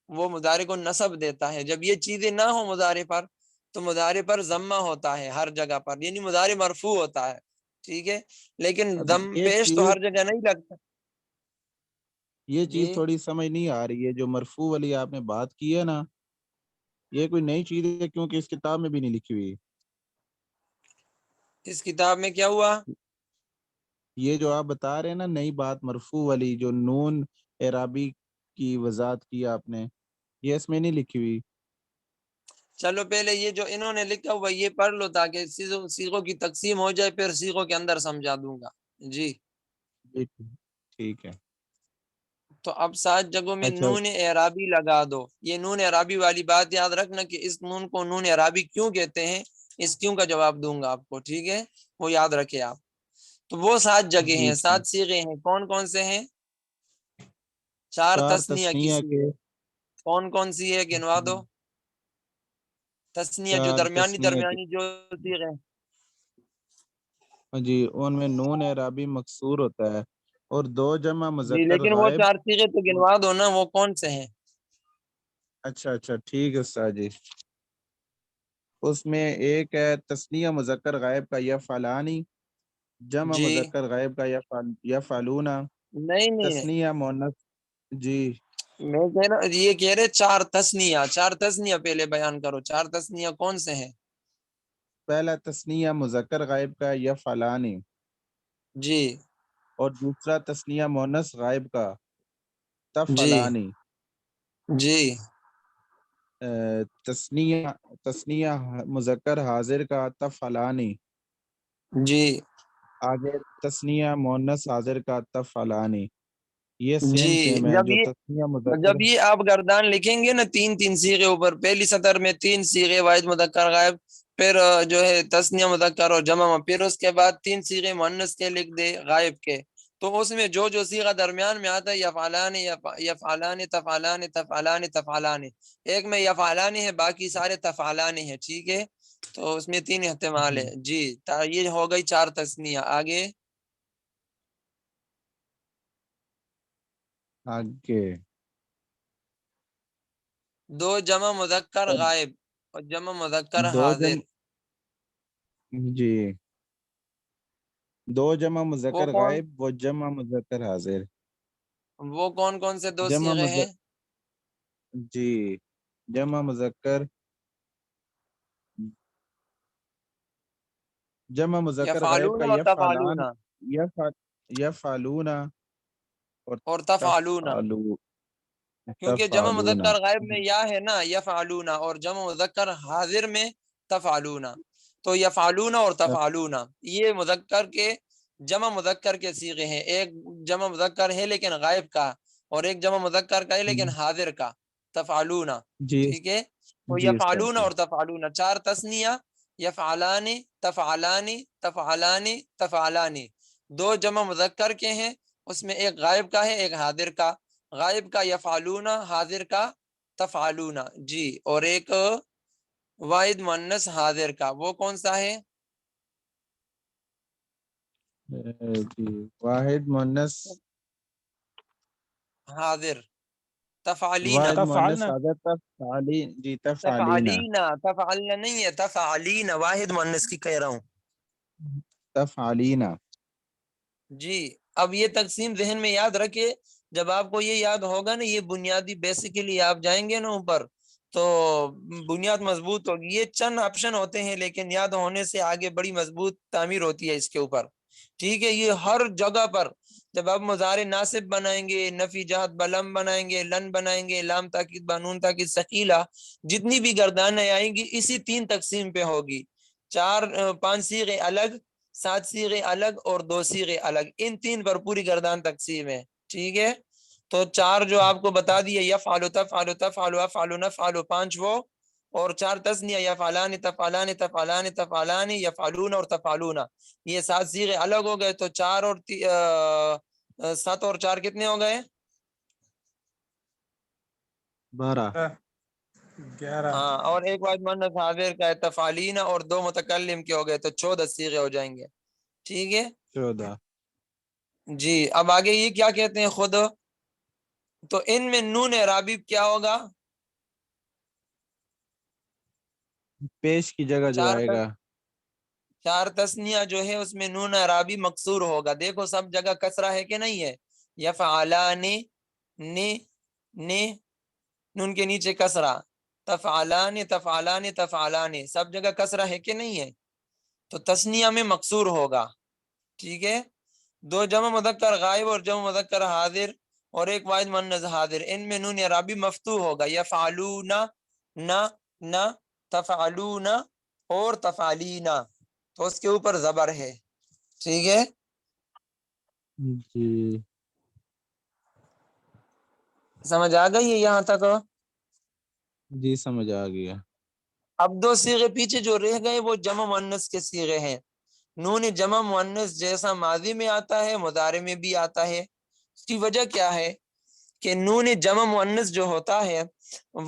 وہ مضارع کو نصب دیتا ہے. جب یہ چیزیں نہ ہو مضارع پر تو مضارع پر ضمہ ہوتا ہے ہر جگہ پر، یعنی مضارع مرفوع ہوتا ہے. ٹھیک ہے، لیکن اب ضم ایک پیش تو چیز ہر جگہ نہیں لگتا. یہ جی چیز تھوڑی سمجھ نہیں آ رہی ہے، جو مرفوع والی آپ نے بات کی ہے نا، یہ کوئی نئی چیز ہے کیونکہ اس کتاب میں بھی نہیں لکھی ہوئی. اس کتاب میں کیا ہوا؟ یہ جو آپ بتا رہے ہیں نا نئی بات مرفوع والی جو نون اعرابی کی وضاحت کی آپ نے، یہ اس میں نہیں لکھی ہوئی. چلو پہلے یہ جو انہوں نے لکھا ہوا یہ پڑھ لو تاکہ سیغوں کی تقسیم ہو جائے، پھر سیغوں کے اندر سمجھا دوں گا. جی ٹھیک ہے. تو اب 7 جگہوں میں اچھا نون اعرابی لگا دو. یہ نون اعرابی والی بات یاد رکھنا کہ اس نون کو نون اعرابی کیوں کہتے ہیں، اس کیوں کا جواب دوں گا آپ کو، ٹھیک ہے، وہ یاد رکھے آپ. تو وہ 7 جگہ جی ہیں، 7 صیغے ہیں. کون کون سے ہیں؟ 4 4 تثنیہ کی تثنیہ کے، صیغے. کون کون سی ہے گنوا دو. تثنیہ جو 4 تثنیہ کے، درمیانی جو صیغے ہیں. جی ان میں نون اعرابی مکسور ہوتا ہے، اور 2 جمع جی مذکر لیکن وہ غائب. 4 صیغے تو گنوا دو نا، وہ کون سے ہیں؟ اچھا ٹھیک ہے استاد جی. اس میں ایک ہے تثنیہ مذکر غائب کا یفعلانی، جمع جی مذکر غائب کا یفعلون، نہیں تثنیہ مؤنث. جی میں کہہ رہا یہ کہہ رہے 4 تثنیہ. 4 تثنیہ پہلے بیان کرو. 4 تثنیہ کون سے ہیں؟ پہلا تثنیہ مذکر غائب کا یفعلانی، جی اور دوسرا تثنیہ مؤنث غائب کا جی تفعلانی. جی تثنیہ مذکر حاضر کا تفعلانی. جی آگے تثنیہ مؤنث حاضر کا تفعلانی. یہ جی سیم ہے جو تثنیہ مذکر. جب یہ آپ گردان لکھیں گے نا 3 صیغے اوپر، پہلی سطر میں 3 صیغے واحد مذکر غائب، پھر جو ہے تثنیہ مذکر اور جمع، پھر اس کے بعد 3 صیغے مؤنث کے لکھ دے غائب کے. تو اس میں جو صیغہ درمیان میں آتا ہے یفعلان یفعلان تفعلان تفعلان تفعلان، ایک میں یفعلان ہے باقی سارے تفعلان ہیں. ٹھیک ہے، تو اس میں 3 احتمال ہے. جی یہ ہو گئی 4 تثنیہ. آگے آگے 2 جمع مذکر غائب اور جمع مذکر 2 حاضر. جی 2 جمع وہ مذکر کون غائب و جمع مذکر حاضر. وہ کون کون سے 2 جمع صیغے ہیں؟ جی جمع مذکر غائب یفعلون کا و یفعلان، تفعلون یفعلون اور تفعلون، کیونکہ جمع تفعلون. مذکر غائب میں یا ہے نا یفعلون، اور جمع مذکر حاضر میں تفعلون. تو یفعلون اور تفعلون یہ مذکر کے جمع مذکر کے صیغے ہیں. ایک جمع مذکر ہے لیکن غائب کا، اور ایک جمع مذکر کا ہے لیکن حاضر کا، تفعلون. جی ٹھیک ہے، تو جی استاد یفعلون جی. اور تفعلون 4 تثنیہ، یفعلان تفعلان تفعلان تفعلان. 2 جمع مذکر کے ہیں، اس میں ایک غائب کا ہے ایک حاضر کا. غائب کا یفعلون، حاضر کا تفعلون. جی اور ایک واحد مؤنث حاضر کا، وہ کون سا ہے؟ جی واحد مؤنث، حاضر تفعلینا. واحد مؤنث تفعلنا. حاضر تفعلین. جی تفعلینا. تفعلنا نہیں ہے، تفعلینا واحد مؤنث کی کہہ رہا ہوں. تفعلینا. جی اب یہ تقسیم ذہن میں یاد رکھے. جب آپ کو یہ یاد ہوگا نا، یہ بنیادی بیسیکلی آپ جائیں گے نا اوپر تو بنیاد مضبوط ہوگی. یہ چند آپشن ہوتے ہیں لیکن یاد ہونے سے آگے بڑی مضبوط تعمیر ہوتی ہے اس کے اوپر. ٹھیک ہے، یہ ہر جگہ پر جب آپ مضارع ناصب بنائیں گے، نفی جہت بلم بنائیں گے، لن بنائیں گے، لام تاکید بانون تاکید ثقیلہ، جتنی بھی گردانیں آئیں گی اسی 3 تقسیم پہ ہوگی. 5 صیغے الگ، 7 صیغے الگ اور 2 صیغے الگ، ان 3 پر پوری گردان تقسیم ہے. ٹھیک ہے، تو 4 جو آپ کو بتا دیے یفعل تفعل تفعل افعل نفعل، 5 وہ، اور 4 تثنیہ یفعلان تفعلان تفعلان تفعلان یفعلون اور تفعلون. یہ 7 صیغے الگ ہو گئے. تو 4 اور 7 اور 4 کتنے ہو گئے؟ 12. 11. ہاں، اور ایک واحد مؤنث حاضر کا ہے تفعلین، اور 2 متکلم کے ہو گئے تو 14 صیغے ہو جائیں گے. ٹھیک ہے 14. جی. اب آگے یہ کیا کہتے ہیں خود، تو ان میں نون اعرابی کیا ہوگا؟ پیش کی جگہ جو آئے گا. 4 تثنیہ جو ہے اس میں نون اعرابی مکسور ہوگا. دیکھو سب جگہ کسرہ ہے کہ نہیں ہے؟ یفعلان نی نون کے نیچے کسرہ، تفعلان تفعلان تفعلان، سب جگہ کسرہ ہے کہ نہیں ہے؟ تو تثنیہ میں مکسور ہوگا. ٹھیک ہے، دو جمع مذکر غائب اور جمع مذکر حاضر اور ایک واحد مؤنث حاضر، ان میں نون اعرابی مفتوح ہوگا، یفعلون نہ تفعلون اور تفعلینا، تو اس کے اوپر زبر ہے، ٹھیک ہے؟ جی سمجھ آ گئی ہے یہاں تک؟ جی سمجھ آ گیا۔ اب دو صیغے پیچھے جو رہ گئے وہ جمع مؤنث کے صیغے ہیں۔ نون جمع مؤنث جیسا ماضی میں آتا ہے مضارع میں بھی آتا ہے۔ اس کی وجہ کیا ہے کہ نون جمع مؤنث جو ہوتا ہے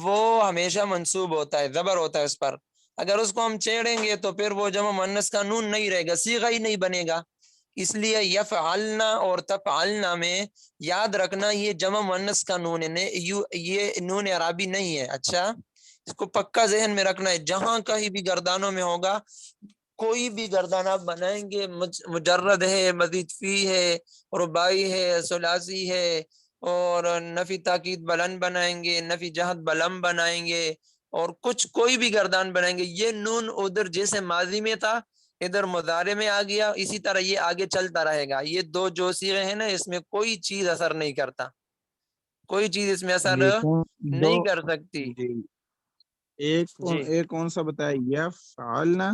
وہ ہمیشہ منصوب ہوتا ہے، زبر ہوتا ہے اس پر، اگر اس کو ہم چھیڑیں گے تو پھر وہ جمع مؤنث کا نون نہیں رہے گا، صیغہ ہی نہیں بنے گا۔ اس لیے یفعلنا اور تفعلنا میں یاد رکھنا یہ جمع مؤنث کا نون ہے، یہ نون اعرابی نہیں ہے۔ اچھا، اس کو پکا ذہن میں رکھنا ہے، جہاں کہیں بھی گردانوں میں ہوگا، کوئی بھی گردان آپ بنائیں گے، مجرد ہے، مزید فی ہے، رباعی ہے، ثلاثی ہے، اور نفی تاکید بلند بنائیں گے، نفی جہت بلند بنائیں گے، اور کوئی بھی گردان بنائیں گے، یہ نون ادھر جیسے ماضی میں تھا ادھر مضارع میں آ گیا، اسی طرح یہ آگے چلتا رہے گا۔ یہ دو جو صیغے ہیں نا، اس میں کوئی چیز اثر نہیں کرتا، کوئی چیز اس میں اثر یہ کون دو؟ نہیں کر سکتی۔ جی جی، ایک کون سا بتایا؟ یفعلنا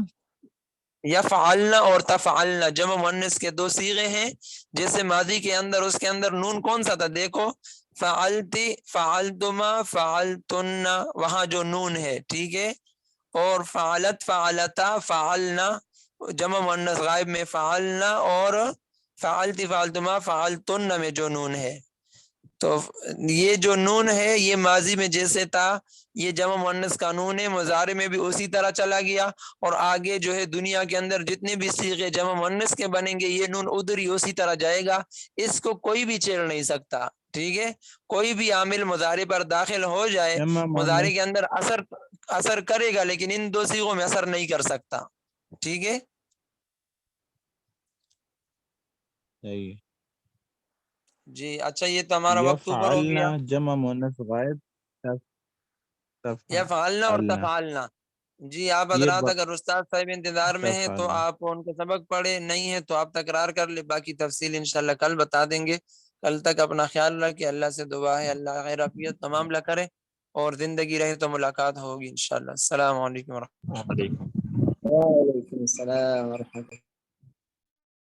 یفعلنا اور تفعلنا جمع مؤنث کے دو صیغے ہیں، جیسے ماضی کے اندر اس کے اندر نون کون سا تھا؟ دیکھو، فعلتی، فعلتما، فعلتن، وہاں جو نون ہے، ٹھیک ہے، اور فعلت، فعلتا، فعلنا جمع مؤنث غائب میں فعلنا، اور فعلتی، فعلتما، فعلتن میں جو نون ہے، تو یہ جو نون ہے یہ ماضی میں جیسے تھا یہ جمع مؤنث کا نون ہے، مضارع میں بھی اسی طرح چلا گیا، اور آگے جو ہے دنیا کے اندر جتنے بھی صیغے جمع مؤنث کے بنیں گے یہ نون ادھر ہی اسی طرح جائے گا، اس کو کوئی بھی چھیڑ نہیں سکتا، ٹھیک ہے؟ کوئی بھی عامل مضارع پر داخل ہو جائے، جمع مضارع مؤنث کے اندر اثر کرے گا، لیکن ان دو صیغوں میں اثر نہیں کر سکتا، ٹھیک ہے؟ صحیح۔ جی اچھا، یہ تو ہمارا وقت اوپر ہو یفعلنا گیا۔ جمع مؤنث غائب، یا فعلنا اور تفعلنا، تفعلنا، جی آپ یہ حضرات اگر استاد صاحب انتظار میں ہیں تو تفعلنا۔ آپ ان کے سبق پڑھے، نہیں ہیں تو آپ تکرار کر لیں، باقی تفصیل انشاءاللہ کل بتا دیں گے۔ کل تک اپنا خیال رکھیں، اللہ سے دعا ہے اللہ خیر عافیت تمام نہ کرے، اور زندگی رہے تو ملاقات ہوگی انشاءاللہ۔ السلام علیکم ورحمۃ اللہ۔ وعلیکم وعلیکم السلام ورحمۃ اللہ۔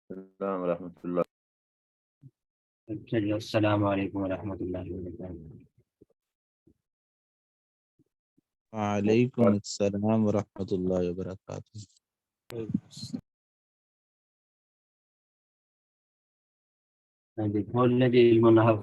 السلام ورحمۃ اللہ۔ چلیے، السلام علیکم ورحمۃ اللہ وبرکاتہ۔ وعلیکم السلام ورحمۃ اللہ وبرکاتہ۔ ہاں جی، کھول لیں جی علم النحو۔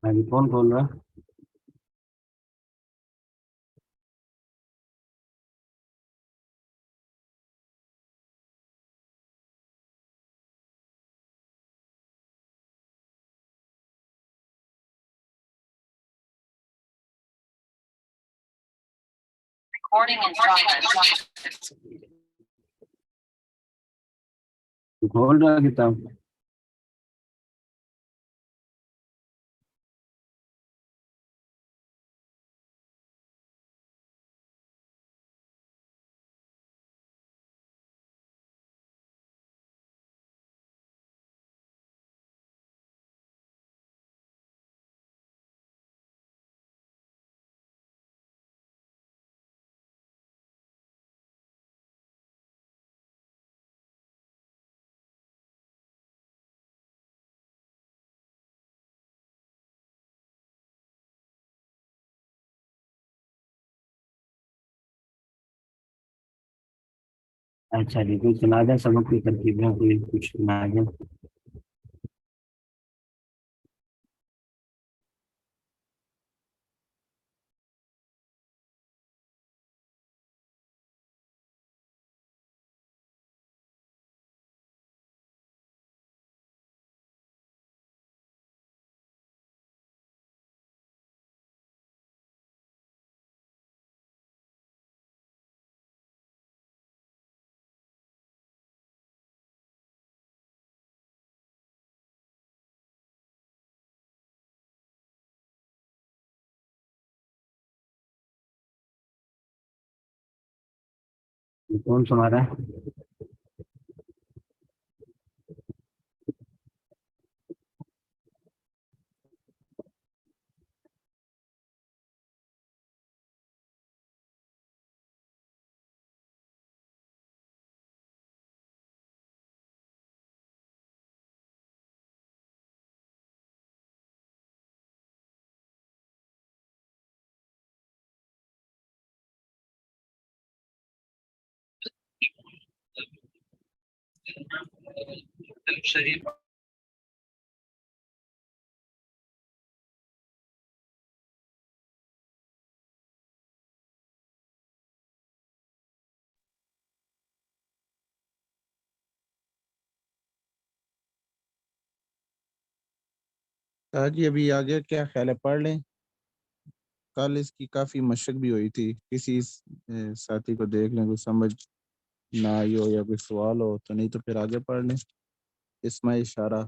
ہاں جی، کون کھول رہا؟ کھول رہا کتاب؟ اچھا جی، کوئی سنا دیں سبق کی ترتیبیں، کوئی کچھ سنا دیں۔ کون سنا رہا ہے؟ جی ابھی آگے کیا خیال ہے، پڑھ لیں؟ کل اس کی کافی مشق بھی ہوئی تھی، کسی ساتھی کو دیکھ لیں، کوئی سمجھ نہ آئی ہو یا کوئی سوال ہو تو، نہیں تو پھر آگے پڑھ لیں. اسم اشارہ.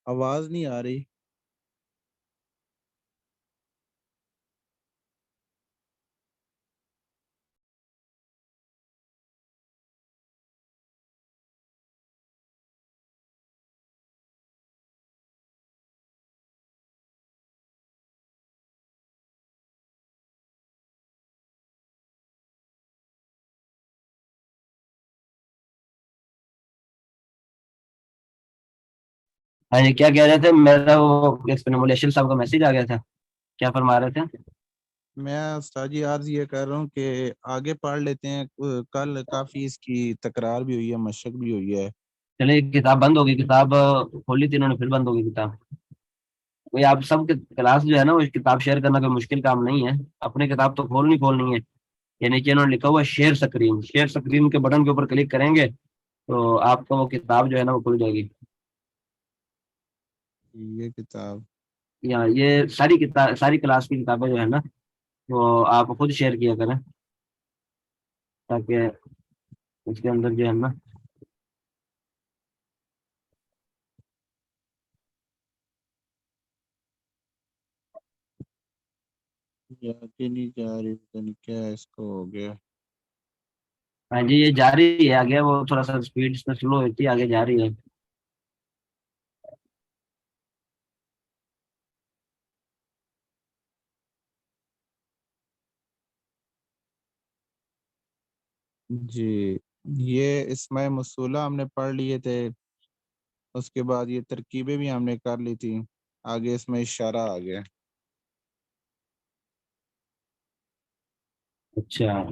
آواز نہیں آ رہی. ہاں جی، کیا کہہ رہے تھے؟ میرا وہ مولیشن صاحب کا میسج آ گیا تھا، کیا فرما رہے تھے؟ میں استاد جی عرض یہ کر رہا ہوں کہ آگے پڑھ لیتے ہیں. کل کافی اس کی تکرار بھی ہوئی ہے، مشق بھی ہوئی ہے. چلے کتاب بند ہوگی، کتاب کھولی تھی انہوں نے، پھر بند ہوگی کتاب. وہی آپ سب کے کلاس جو ہے نا، وہ کتاب شیئر کرنا کوئی مشکل کام نہیں ہے. اپنی کتاب تو کھولنی ہے. یہ نیچے انہوں نے لکھا ہوا ہے شیئر سکرین. شیئر سکرین کے بٹن کے اوپر کلک کریں گے تو آپ کو وہ کتاب جو ہے نا وہ کھل جائے گی. یہ کتاب یہ ساری کلاس کی کتابیں جو ہے نا وہ آپ خود شیئر کیا کریں، تاکہ اس کے اندر جو ہے نا آگے نہیں جا رہی، پتہ نہیں کیا اس کو ہو گیا. ہاں جی یہ جاری ہے آگے، وہ تھوڑا سا اسپیڈ اس میں سلو ہوتی ہے، آگے جاری ہے. جی یہ اسماء موصولہ ہم نے پڑھ لیے تھے، اس کے بعد یہ ترکیبیں بھی ہم نے کر لی تھی. آگے اس میں اشارہ آ گیا. اچھا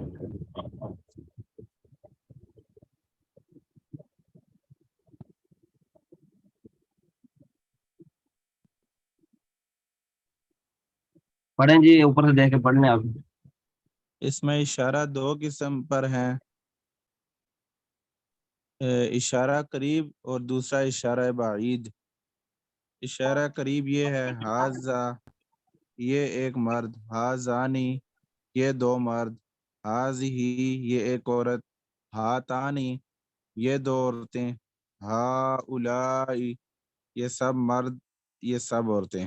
پڑھیں جی، اوپر سے دیکھ کے پڑھ لیں آپ. اس میں اشارہ دو قسم پر ہیں، اشارہ قریب اور دوسرا اشارہ بعید. اشارہ قریب یہ ہے ہاذا، یہ ایک مرد، ہاذانی یہ دو مرد، ہاذہی یہ ایک عورت، ہاتانی یہ دو عورتیں، ہاؤلائی یہ سب مرد، یہ سب عورتیں.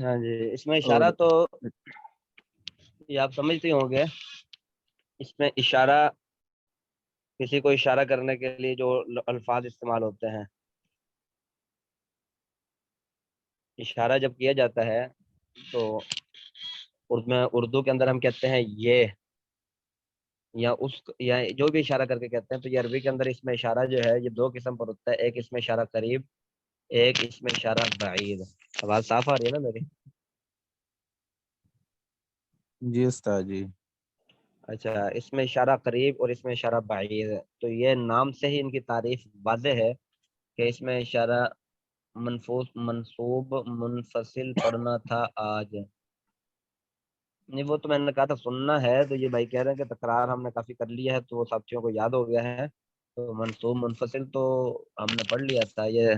ہاں جی اس میں اور اشارہ تو یہ آپ سمجھتے ہوں گے. اس میں اشارہ کسی کو اشارہ کرنے کے لیے جو الفاظ استعمال ہوتے ہیں، اشارہ جب کیا جاتا ہے تو اردو کے اندر ہم کہتے ہیں یہ، یا جو بھی اشارہ کر کے کہتے ہیں. تو یہ عربی کے اندر اس میں اشارہ جو ہے یہ دو قسم پر ہوتا ہے. ایک اس میں اشارہ قریب، ایک اس میں اشارہ بعید. آواز صاف آ رہی ہے نا میری؟ جی استاد جی. اچھا، اس میں اشارہ قریب اور اس میں اشارہ بعید. تو یہ نام سے ہی ان کی تعریف واضح ہے کہ اس میں اشارہ منصوب منفصل پڑھنا تھا آج. نہیں وہ تو میں نے کہا تھا سننا ہے، تو یہ بھائی کہہ رہے ہیں کہ تکرار ہم نے کافی کر لیا ہے تو وہ سب چیزوں کو یاد ہو گیا ہے. تو منصوب منفصل تو ہم نے پڑھ لیا تھا. یہ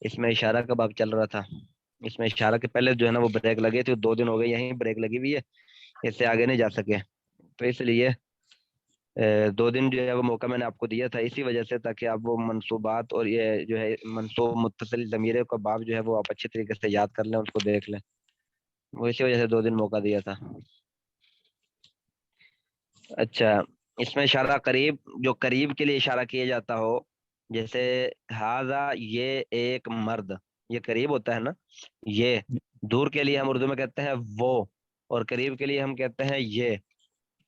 اس میں اشارہ کا باب چل رہا تھا. اس میں اشارہ کے پہلے جو ہے نا وہ بریک لگے تھے، 2 دن ہو گئے یہیں بریک لگی ہوئی ہے، اس سے آگے نہیں جا سکے. تو اس لیے 2 دن جو ہے وہ موقع میں نے آپ کو دیا تھا اسی وجہ سے، تاکہ آپ وہ منصوبات اور یہ جو ہے منصوب متصل ضمیرے کا باب جو ہے وہ آپ اچھی طریقے سے یاد کر لیں، اس کو دیکھ لیں. وہ اسی وجہ سے 2 دن موقع دیا تھا. اچھا، اس میں اشارہ قریب، جو قریب کے لیے اشارہ کیا جاتا ہو، جیسے ہاذا یہ ایک مرد، یہ قریب ہوتا ہے نا. یہ دور کے لیے ہم اردو میں کہتے ہیں وہ، اور قریب کے لیے ہم کہتے ہیں یہ.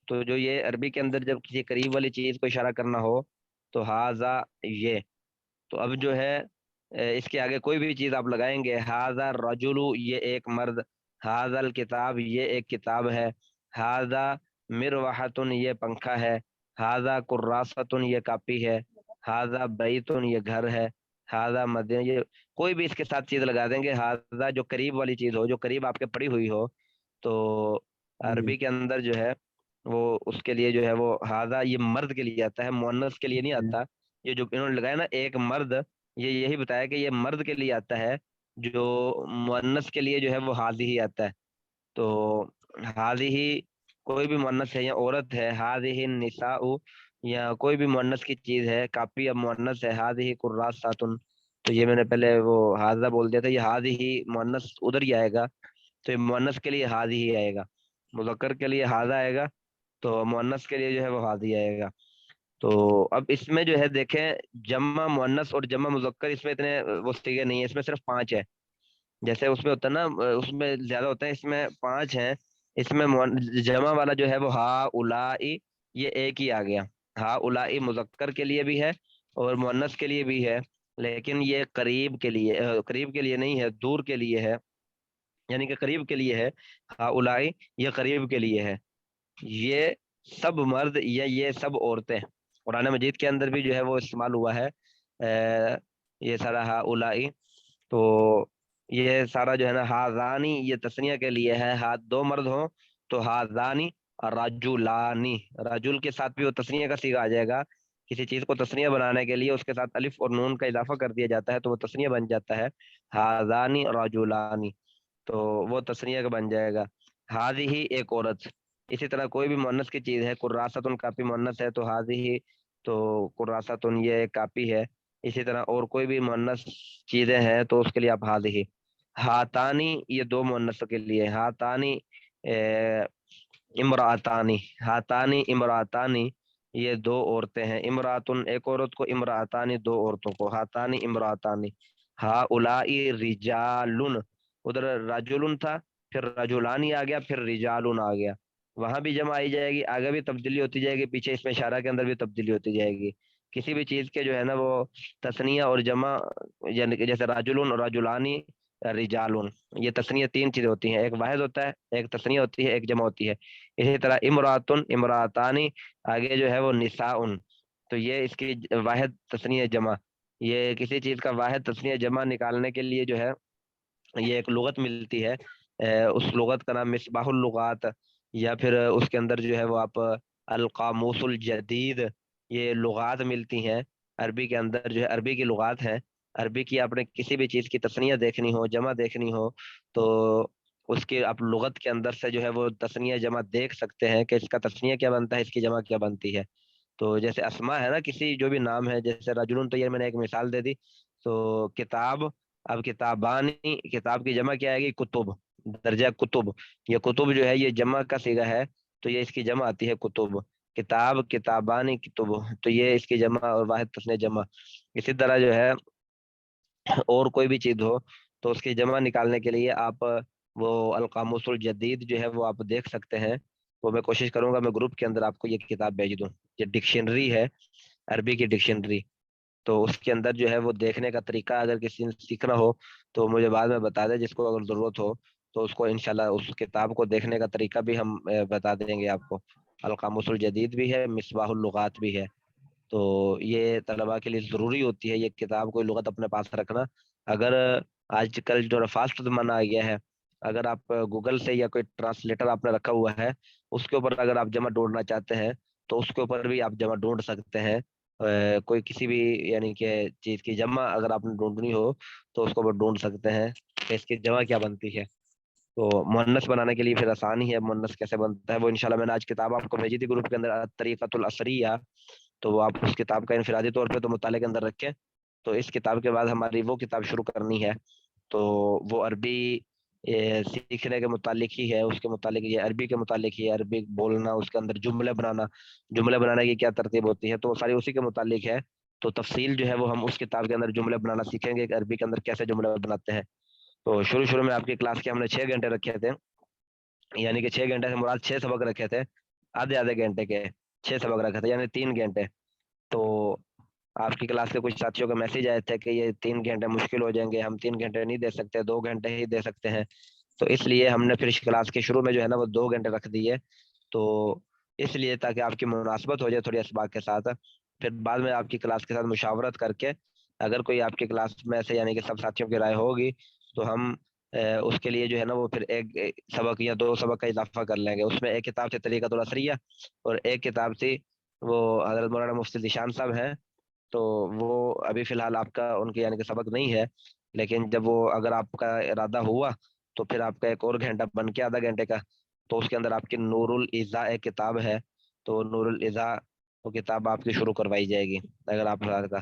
تو جو یہ عربی کے اندر جب کسی قریب والی چیز کو اشارہ کرنا ہو تو ہاذا یہ. تو اب جو ہے اس کے آگے کوئی بھی چیز آپ لگائیں گے، ہاذا رجل یہ ایک مرد، ہاذا الکتاب یہ ایک کتاب ہے، ہاذا مروحۃ یہ پنکھا ہے، ہاذا کراست یہ کاپی ہے، ہاذا بیت یہ گھر ہے، ہاذا مدین یہ کوئی بھی اس کے ساتھ چیز لگا دیں گے. ہاذا جو قریب والی چیز ہو، جو قریب آپ کے پڑی ہوئی ہو، تو عربی کے اندر جو ہے وہ اس کے لیے جو ہے وہ ہاذا یہ مرد کے لیے آتا ہے، مؤنث کے لیے نہیں آتا. یہ جو انہوں نے لگایا نا ایک مرد، یہ یہی بتایا کہ یہ مرد کے لیے آتا ہے، جو مؤنث کے لیے جو ہے وہ ہی آتا ہے. تو ہی کوئی بھی مؤنث ہے یا عورت ہے، ہی النساء یا کوئی بھی مؤنث کی چیز ہے، کاپی اب مؤنث ہے، ہی کراساتن. تو یہ میں نے پہلے وہ ہاذا بول دیا تھا، یہ ہی مؤنث ادھر ہی آئے گا. تو یہ مؤنث کے لیے ہی آئے گا، مذکر کے لیے ہاذا آئے گا، تو مؤنث کے لیے جو ہے وہ ہی آئے گا. تو اب اس میں جو ہے دیکھیں، جمع مؤنث اور جمع مذکر اس میں اتنے وہ صیغے نہیں ہے، اس میں صرف 5 ہے. جیسے اس میں ہوتا ہے نا، اس میں زیادہ ہوتا ہے، اس میں 5 ہیں. اس میں جمع والا جو ہے وہ ہا اولائی، یہ ایک ہی آ گیا. ہا اولائی مذکر کے لیے بھی ہے اور مؤنث کے لیے بھی ہے، لیکن یہ قریب کے لیے نہیں ہے، دور کے لیے ہے، یعنی کہ قریب کے لیے ہے. ہا اولائی یہ قریب کے لیے ہے. یہ سب مرد یا یہ سب عورتیں قرآن مجید کے اندر بھی جو ہے وہ استعمال ہوا ہے. یہ سارا ہا اولائی، تو یہ سارا جو ہے نا ہاذانی یہ تسنیہ کے لیے ہے. 2 مرد ہوں تو ہاذانی رجلانی، رجل کے ساتھ بھی وہ تسنیہ کا صیغہ آ جائے گا. کسی چیز کو تسنیہ بنانے کے لیے اس کے ساتھ الف اور نون کا اضافہ کر دیا جاتا ہے تو وہ تسنیہ بن جاتا ہے، ہاذانی رجلانی، تو وہ تسنیہ کا بن جائے گا. ہی ایک عورت. اسی طرح کوئی بھی مؤنث کی چیز ہے، کراستن کاپی مؤنث ہے تو ہی، تو کراستن یہ ایک کاپی ہے. اسی طرح اور کوئی بھی مؤنث چیزیں ہیں تو اس کے لیے آپ ہی. ہاتانی یہ 2 مؤنث کے لیے، ہاتانی امراتانی، ہاتانی امراتانی یہ 2 عورتیں ہیں. امراتن ایک عورت کو، امراتانی 2 عورتوں کو، ہاتانی امراتانی. ہا اولائی رجالن، ادھر رجلن تھا، پھر رجولانی آ گیا، پھر رجالن آ گیا. وہاں بھی جمع آئی جائے گی، آگے بھی تبدیلی ہوتی جائے گی، پیچھے اس میں اشارہ کے اندر بھی تبدیلی ہوتی جائے گی. کسی بھی چیز کے جو ہے نا وہ تثنیہ اور جمع، یعنی کہ جیسے راجلون اور راجلانی رجالون، یہ تثنیہ 3 چیزیں ہوتی ہیں، ایک واحد ہوتا ہے، ایک تثنیہ ہوتی ہے، ایک جمع ہوتی ہے. اسی طرح امراتن امراتانی، آگے جو ہے وہ نساؤن، تو یہ اس کی واحد تثنیہ جمع. یہ کسی چیز کا واحد تثنیہ جمع نکالنے کے لیے جو ہے یہ ایک لغت ملتی ہے، اس لغت کا نام مصباح اللغات، یا پھر اس کے اندر جو ہے وہ آپ القاموس الجدید، یہ لغات ملتی ہیں عربی کے اندر. جو ہے عربی کی لغات ہیں، عربی کی آپ نے کسی بھی چیز کی تثنیہ دیکھنی ہو، جمع دیکھنی ہو، تو اس کے آپ لغت کے اندر سے جو ہے وہ تثنیہ جمع دیکھ سکتے ہیں کہ اس کا تثنیہ کیا بنتا ہے، اس کی جمع کیا بنتی ہے. تو جیسے اسماء ہے نا، کسی جو بھی نام ہے، جیسے رجلن، تو یہ میں نے ایک مثال دے دی. تو کتاب، اب کتابانی، کتاب کی جمع کیا آئے گی، کتب، درجہ کتب. یہ کتب جو ہے یہ جمع کا صیغہ ہے، تو یہ اس کی جمع آتی ہے کتب. کتاب کتابانی کتب، تو یہ اس کی جمع اور واحد تثنیہ جمع. اسی طرح جو ہے اور کوئی بھی چیز ہو تو اس کی جمع نکالنے کے لیے آپ وہ القاموس الجدید جو ہے وہ آپ دیکھ سکتے ہیں. وہ میں کوشش کروں گا میں گروپ کے اندر آپ کو یہ کتاب بھیج دوں. یہ ڈکشنری ہے، عربی کی ڈکشنری. تو اس کے اندر جو ہے وہ دیکھنے کا طریقہ اگر کسی نے سیکھنا ہو تو مجھے بعد میں بتا دے، جس کو اگر ضرورت ہو تو اس کو انشاءاللہ اس کتاب کو دیکھنے کا طریقہ بھی ہم بتا دیں گے آپ کو. القاموس الجدید بھی ہے، مصباح اللغات بھی ہے. تو یہ طلباء کے لیے ضروری ہوتی ہے یہ کتاب، کوئی لغت اپنے پاس رکھنا. اگر آج کل جو فاسٹ زمانہ آ گیا ہے اگر آپ گوگل سے یا کوئی ٹرانسلیٹر آپ نے رکھا ہوا ہے اس کے اوپر اگر آپ جمع ڈھونڈنا چاہتے ہیں تو اس کے اوپر بھی آپ جمع ڈھونڈ سکتے ہیں. کوئی کسی بھی یعنی کہ چیز کی جمع اگر آپ نے ڈھونڈنی ہو تو اس کو اوپر ڈھونڈ سکتے ہیں کہ اس کی جمع کیا بنتی ہے. تو مؤنث بنانے کے لیے پھر آسان ہی ہے. مؤنث کیسے بنتا ہے وہ انشاءاللہ میں نے آج کتاب آپ کو بھیجی تھی گروپ کے اندر الطریقۃ العصریہ, تو وہ آپ اس کتاب کا انفرادی طور پہ تو مطالعے کے اندر رکھیں. تو اس کتاب کے بعد ہماری وہ کتاب شروع کرنی ہے, تو وہ عربی سیکھنے کے متعلق ہی ہے, اس کے متعلق یہ عربی کے متعلق ہی ہے, عربی بولنا, اس کے اندر جملے بنانے کی کیا ترتیب ہوتی ہے, تو وہ ساری اسی کے متعلق ہے. تو تفصیل جو ہے وہ ہم اس کتاب کے اندر جملے بنانا سیکھیں گے کہ عربی کے اندر کیسے جملے بناتے ہیں. تو شروع میں آپ کی کلاس کے ہم نے 6 گھنٹے رکھے تھے, یعنی کہ 6 گھنٹے سے مراد 6 سبق رکھے تھے, آدھے گھنٹے کے 6 سبق رکھے تھے, یعنی 3 گھنٹے. تو آپ کی کلاس کے کچھ ساتھیوں کا میسج آئے تھے کہ یہ 3 گھنٹے مشکل ہو جائیں گے, ہم 3 گھنٹے نہیں دے سکتے, 2 گھنٹے ہی دے سکتے ہیں. تو اس لیے ہم نے پھر اس کلاس کے شروع میں جو ہے نا وہ 2 گھنٹے رکھ دیے, تو اس لیے تاکہ آپ کی مناسبت ہو جائے تھوڑی اسباق کے ساتھ. پھر بعد میں آپ کی کلاس کے ساتھ مشاورت کر کے اگر کوئی آپ کی کلاس میں سے یعنی کہ سب ساتھیوں کی رائے ہوگی تو ہم اس کے لیے جو ہے نا وہ پھر ایک سبق یا 2 سبق کا اضافہ کر لیں گے. اس میں ایک کتاب تھی طریقۃ العصریہ اور ایک کتاب تھی وہ حضرت مولانا مفتی ذیشان صاحب ہیں, تو وہ ابھی فی الحال آپ کا ان کے یعنی کہ سبق نہیں ہے, لیکن جب وہ اگر آپ کا ارادہ ہوا تو پھر آپ کا ایک اور گھنٹہ بن کے آدھا گھنٹے کا, تو اس کے اندر آپ کی نور الاضاء ایک کتاب ہے, تو نور الاضاء وہ کتاب آپ کی شروع کروائی جائے گی اگر آپ کا.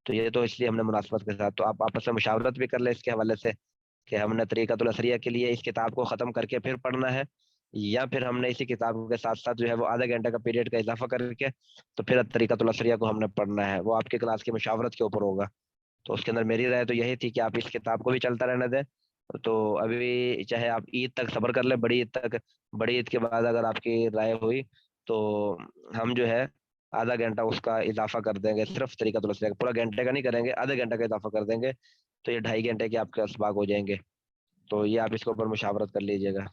تو یہ تو اس لیے ہم نے مناسبت کے ساتھ, تو آپ آپس میں مشاورت بھی کر لیں اس کے حوالے سے کہ ہم نے طریقۃ العصریہ کے لیے اس کتاب کو ختم کر کے پھر پڑھنا ہے, یا پھر ہم نے اسی کتاب کے ساتھ ساتھ جو ہے وہ آدھا گھنٹے کا پیریڈ کا اضافہ کر کے تو پھر طریقۃ العصریہ کو ہم نے پڑھنا ہے. وہ آپ کی کلاس کی مشاورت کے اوپر ہوگا. تو اس کے اندر میری رائے تو یہی تھی کہ آپ اس کتاب کو بھی چلتا رہنے دیں. تو ابھی چاہے آپ عید تک صبر کر لیں, بڑی عید تک, بڑی عید کے بعد اگر آپ کی رائے ہوئی تو ہم جو ہے آدھا گھنٹہ اس کا اضافہ کر دیں گے, صرف طریقۃ العصریہ پورا گھنٹے کا نہیں کریں گے, آدھے گھنٹے کا اضافہ کر دیں گے, تو یہ 2.5 گھنٹے کے آپ کے اسباق ہو جائیں گے. تو یہ آپ اس کے اوپر مشاورت کر لیجئے گا.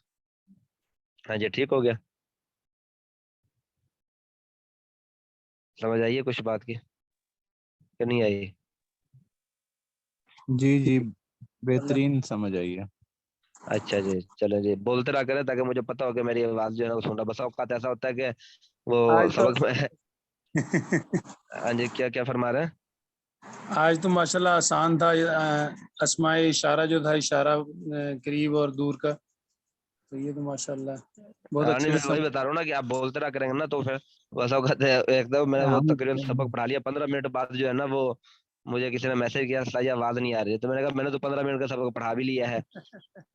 ہاں جی, ٹھیک ہو گیا, سمجھ آئیے کچھ بات کی کہ نہیں آئی؟ جی بہترین سمجھ آئیے. اچھا جی, چلیں جی, بولتے رہا کریں تاکہ مجھے پتا ہو کہ میری آواز جو ہے نا وہ سن رہا. بس اوقات ایسا ہوتا ہے کہ وہ آج تو سبق میں ہاں جی, کیا فرما رہے ہیں؟ آج تو ماشاءاللہ آسان تھا. اسماء اشارہ جو تھا, اشارہ قریب اور دور کا, تو یہ تو ماشاءاللہ بہت نہیں, اچھے میں سے وہی بتا رہا ہوں نا کہ آپ بولتے رہا کریں گے نا, تو پھر ویسا کہتے ہیں ایک دم میں نے وہ تقریباً سبق پڑھا لیا, 15 منٹ بعد جو ہے نا وہ مجھے کسی نے میسج کیا ساجی آواز نہیں آ رہی ہے, تو میں نے کہا میں نے تو 15 منٹ کا سبق پڑھا بھی لیا ہے,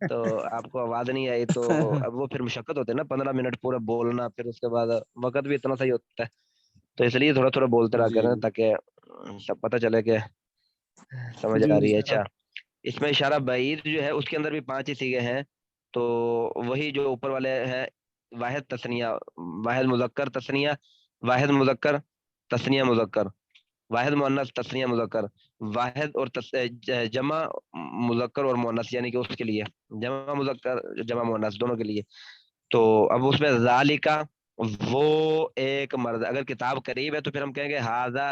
تو آپ کو آواز نہیں آئی, تو اب وہ پھر مشقت ہوتی ہے نا 15 منٹ پورا بولنا, پھر اس کے بعد وقت بھی اتنا صحیح ہوتا ہے, تو اس لیے تھوڑا بولتے رہا جی کریں تاکہ سب پتہ چلے کہ سمجھ جی آ رہی ہے. انشاءاللہ. اچھا, اس میں اشارہ بعید جو ہے اس کے اندر بھی 5 ہی صیغے ہیں, تو وہی جو اوپر والے ہیں, واحد تثنیہ, واحد مذکر تثنیہ, واحد مذکر تثنیہ مذکر, واحد مؤنث تثنیہ مذکر, واحد اور جمع مذکر اور مؤنث, یعنی کہ اس کے لیے جمع مذکر جمع مؤنث دونوں کے لیے. تو اب اس میں ذالکا وہ ایک مرد, اگر کتاب قریب ہے تو پھر ہم کہیں گے ہاذا,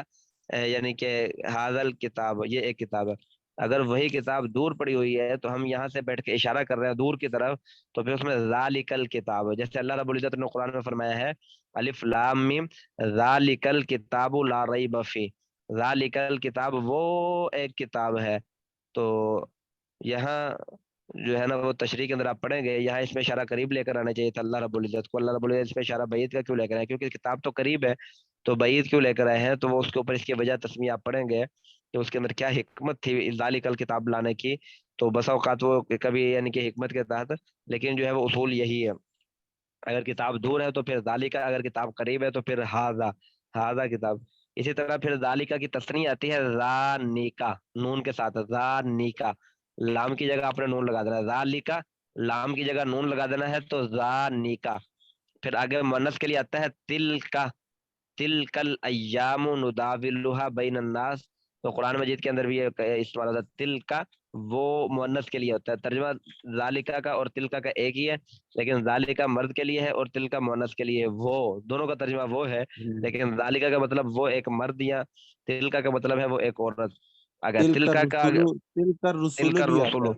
یعنی کہ حاضل کتاب, یہ ایک کتاب ہے. اگر وہی کتاب دور پڑی ہوئی ہے تو ہم یہاں سے بیٹھ کے اشارہ کر رہے ہیں دور کی طرف, تو پھر اس میں ذالک الکتاب, جیسے اللہ رب العزت نے قرآن میں فرمایا ہے الف لام میم ذالک الکتاب لا ریب فیہ, ذالک الکتاب وہ ایک کتاب ہے. تو یہاں جو ہے نا وہ تشریح کے اندر آپ پڑھیں گے, یہاں اس میں اشارہ قریب لے کر آنا چاہیے تھا اللہ رب العزت کو. اللہ رب العزت اس میں اشارہ بعید کا کیوں لے کر آئے, کیونکہ کتاب تو قریب ہے, تو بعید کیوں لے کر آئے ہیں, تو وہ اس کے اوپر اس کی وجہ تسمیہ آپ پڑھیں گے کہ اس کے اندر کیا حکمت تھی ذالک الکتاب لانے کی. تو بسا اوقات وہ کبھی یعنی کہ حکمت کے تحت, لیکن جو ہے وہ اصول یہی ہے, اگر کتاب دور ہے تو پھر ذالکا, اگر کتاب قریب ہے تو پھر ہاذا, ہاذا کتاب. اسی طرح پھر ذالکا کی تسنیہ آتی ہے ذانیکا, نون کے ساتھ, ذانیکا, لام کی جگہ آپ نے نون لگا دینا ہے, ذالکا لام کی جگہ نون لگا دینا ہے, تو ذانیکا. پھر آگے مؤنث کے لیے آتا ہے تلکا, تلکل ایام نداولها بین الناس, تو قرآن مجید کے اندر بھی یہ استعمال ہوتا ہے تلکا, وہ مؤنث کے لیے ہوتا ہے. ترجمہ ذالکا کا اور تلکا کا ایک ہی ہے, لیکن ذالکا مرد کے لیے ہے اور تلکا مؤنث کے لیے, وہ دونوں کا ترجمہ وہ ہے, لیکن ذالکا کا مطلب وہ ایک مرد, یا تلکا کا مطلب ہے وہ ایک عورت. اگر تل کر تلکا کا رسولو تلکا بھی آتا رسولو, ہے.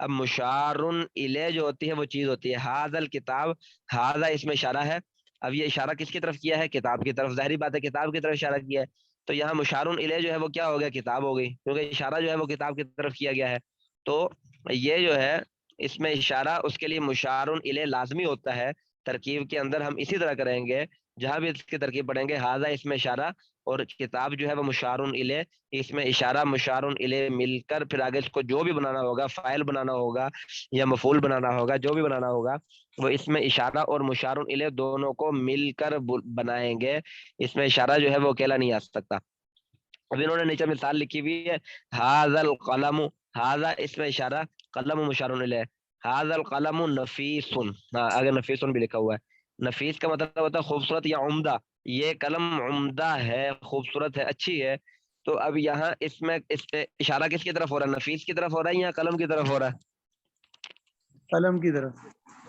اب مشارن الیہ جو ہوتی ہے وہ چیز ہوتی ہے. ھذا الکتاب، ھذا اس میں اشارہ ہے. اب یہ اشارہ کس کی طرف کیا ہے؟ کتاب کی طرف. ظاہری بات ہے کتاب کی طرف اشارہ کیا ہے. تو یہاں مشارن الیہ جو ہے وہ کیا ہو گیا؟ کتاب ہو گئی، کیونکہ اشارہ جو ہے وہ کتاب کی طرف کیا گیا ہے. تو یہ جو ہے اس میں اشارہ، اس کے لیے مشارن الیہ لازمی ہوتا ہے. ترکیب کے اندر ہم اسی طرح کریں گے، جہاں بھی اس کی ترکیب پڑھیں گے ھذا اس میں اشارہ اور کتاب جو ہے وہ مشارن الیہ، اس میں اشارہ مشارن الیہ مل کر پھر آگے اس کو جو بھی بنانا ہوگا، فاعل بنانا ہوگا یا مفعول بنانا ہوگا، جو بھی بنانا ہوگا وہ اس میں اشارہ اور مشارن الیہ دونوں کو مل کر بنائیں گے. اس میں اشارہ جو ہے وہ اکیلا نہیں آ سکتا. اب انہوں نے نیچے مثال لکھی ہوئی ہے، ھذا القلم، ھذا اس میں اشارہ، قلم مشارن الیہ. ھذا القلم نفیس، اگر نفیس بھی لکھا ہوا ہے. نفیس کا مطلب ہوتا ہے خوبصورت یا عمدہ. یہ قلم عمدہ ہے، خوبصورت ہے، اچھی ہے. تو اب یہاں اس میں اشارہ کس کی طرف ہو رہا ہے؟ نفیس کی طرف ہو رہا ہے یا قلم کی طرف ہو رہا ہے؟ قلم کی طرف.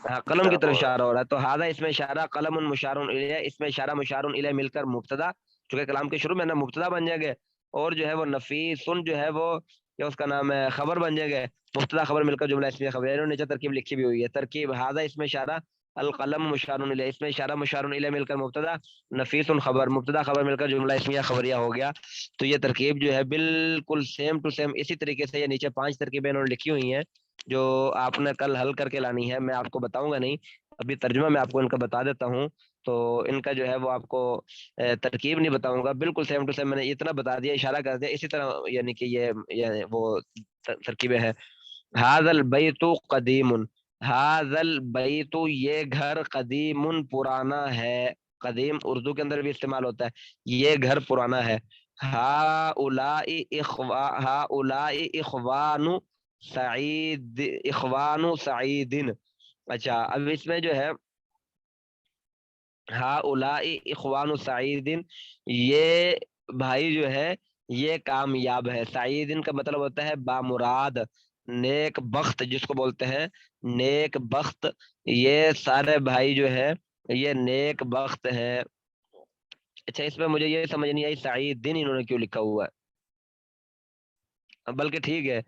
ہاں قلم کی طرف اشارہ ہو رہا ہے. تو ھذا اس میں اشارہ، قلم مشارن الیہ اس میں اشارہ مشارن الیہ مل کر مبتدا، چونکہ کلام کے شروع میں نا مبتدا بن جائے گے، اور جو ہے وہ نفیسن جو ہے وہ کیا اس کا نام ہے، خبر بن جائے گے. مبتدا خبر مل کر جملہ اسمیہ خبر. انہوں نے نیچے ترکیب لکھی بھی ہوئی ہے. ترکیب ھذا اس میں اشارہ، القلم مشارن الیہ اس میں اشارہ مشارن الیہ مل کر مبتدا، نفیس خبر، مبتدا خبر مل کر جملہ اسمیہ خبریہ ہو گیا. تو یہ ترکیب جو ہے بالکل سیم ٹو سیم اسی طریقے سے، یہ نیچے 5 ترکیبیں انہوں نے لکھی ہوئی ہیں جو آپ نے کل حل کر کے لانی ہے. میں آپ کو بتاؤں گا نہیں، ابھی ترجمہ میں آپ کو ان کا بتا دیتا ہوں. تو ان کا جو ہے وہ آپ کو ترکیب نہیں بتاؤں گا، بالکل سیم ٹو سیم میں نے اتنا بتا دیا، اشارہ کر دیا اسی طرح. یعنی کہ یہ وہ ترکیبیں ہیں. ھذا البیت قدیم، ھذا البیت یہ گھر، قدیم پرانا ہے. قدیم اردو کے اندر بھی استعمال ہوتا ہے، یہ گھر پرانا ہے. ہؤلاء اخوان سعید، اخوان سعید. اچھا اب اس میں جو ہے ہؤلاء اخوان سعید، یہ بھائی جو ہے یہ کامیاب ہے. سعیدن کا مطلب ہوتا ہے بامراد، نیک بخت جس کو بولتے ہیں، نیک بخت. یہ سارے بھائی جو ہے یہ نیک بخت ہیں. اچھا اس میں مجھے یہ سمجھ نہیں آئی سعیدن انہوں نے کیوں لکھا ہوا ہے، بلکہ ٹھیک ہے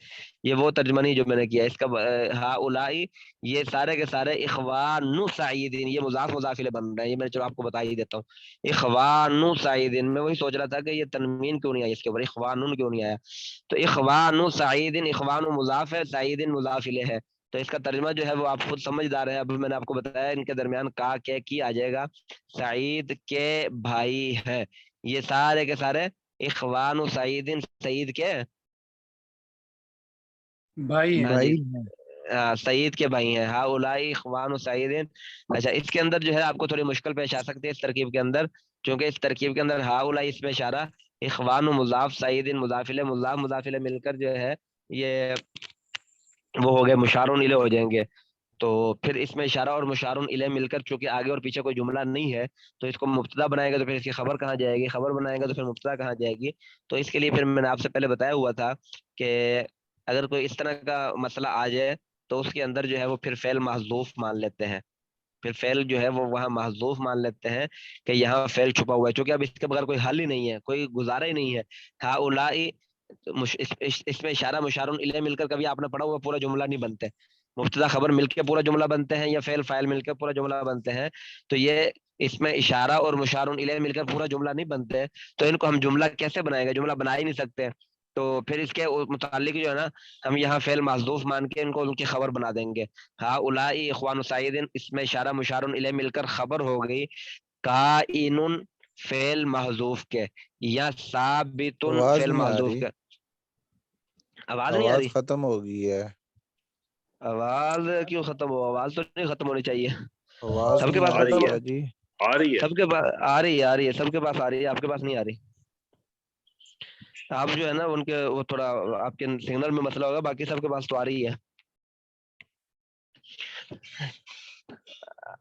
یہ وہ ترجمہ نہیں جو میں نے کیا. اس کا ہؤلاء یہ سارے کے سارے اخوان سعیدین، یہ مضاف مضاف الیہ بن رہا ہے. یہ میں چلو آپ کو بتا ہی دیتا ہوں. اخوان سعیدین، میں وہی سوچ رہا تھا کہ یہ تنوین کیوں نہیں آئی اس کے اوپر، اخوان کیوں نہیں آیا. تو اخوان سعیدین، اخوان مضاف ہے، سعیدین مضاف الیہ ہے. تو اس کا ترجمہ جو ہے وہ آپ خود سمجھدار ہیں. اب میں نے آپ کو بتایا ان کے درمیان کا کے کی آ جائے گا. سعید کے بھائی ہیں، یہ سارے کے سارے اخوان سعیدین، سعید کے بھائی ہیں. بھائی ہیں. سعید کے بھائی ہیں. ہؤلاء اخوان سعیدین. اچھا اس کے اندر جو ہے آپ کو تھوڑی مشکل پیش آ سکتی ہے اس ترکیب کے اندر، کیونکہ اس ترکیب کے اندر ہؤلاء اس میں اشارہ، اخوان مضاف، سعیدین مضاف الیہ، مضاف مضاف الیہ مل کر جو ہے یہ وہ ہو گئے مشارن الیہ ہو جائیں گے. تو پھر اس میں اشارہ اور مشارن الیہ مل کر چونکہ آگے اور پیچھے کوئی جملہ نہیں ہے تو اس کو مبتدا بنائے گا تو پھر اس کی خبر کہاں جائے گی، خبر بنائے گا تو پھر مبتدا کہاں جائے گی. تو اس کے لیے پھر میں نے آپ سے پہلے بتایا ہوا تھا کہ اگر کوئی اس طرح کا مسئلہ آ جائے تو اس کے اندر جو ہے وہ پھر فعل محذوف مان لیتے ہیں. پھر فعل جو ہے وہ وہاں محذوف مان لیتے ہیں کہ یہاں فعل چھپا ہوا ہے، چونکہ اب اس کے بغیر کوئی حل ہی نہیں ہے، کوئی گزارا ہی نہیں ہے. ہؤلاء اس میں اشارہ مشارن الیہ مل کر کبھی آپ نے پڑھا ہوا پورا جملہ نہیں بنتے، مبتدا خبر مل کے پورا جملہ بنتے ہیں یا فعل فاعل مل کے پورا جملہ بنتے ہیں. تو یہ اس میں اشارہ اور مشارن الیہ مل کر پورا جملہ نہیں بنتے. تو ان کو ہم جملہ کیسے بنائیں گے؟ جملہ بنا ہی نہیں سکتے. تو پھر اس کے متعلق جو ہے نا ہم یہاں فعل محذوف مان کے ان کو ان کی خبر بنا دیں گے. ہؤلاء اخوان سعیدین اس میں اشارہ مشارن الیہ مل کر خبر ہو گئی کائن فعل محذوف کے، یا ثابت آواز فعل نہیں آ محذوف رہی، کے. آواز نہیں آ آواز رہی؟ ختم ہو گئی ہے. آواز کیوں ختم ہو؟ آواز تو نہیں ختم ہونی چاہیے. آواز سب کے نہیں پاس آ آ ختم رہی رہی ہے، ہے جی. آ رہی ہے. سب کے پاس آ رہی ہے، آ رہی ہے، سب کے پاس آ رہی ہے، آپ کے پاس نہیں آ رہی. آپ جو ہے نا ان کے وہ تھوڑا آپ کے سگنل میں مسئلہ ہوگا، باقی سب کے پاس تو آ رہی ہے.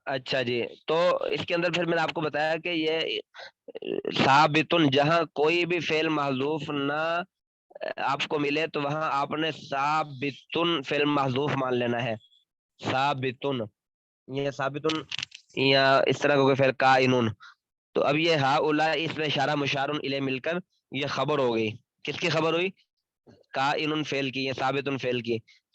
اچھا جی، تو اس کے اندر پھر میں نے آپ کو بتایا کہ یہ ثابتن، جہاں کوئی بھی فعل محذوف نہ آپ کو ملے تو وہاں آپ نے ثابتن فعل محذوف مان لینا ہے. ثابتن، یہ ثابتن یا اس طرح کا کوئی فعل کائنون. تو اب یہ ہؤلاء اس میں اشارہ مشارن الیہ مل کر یہ خبر ہو گئی. کس کی خبر ہوئی؟ کائن فعل کی، یہ ثابت فعل کی.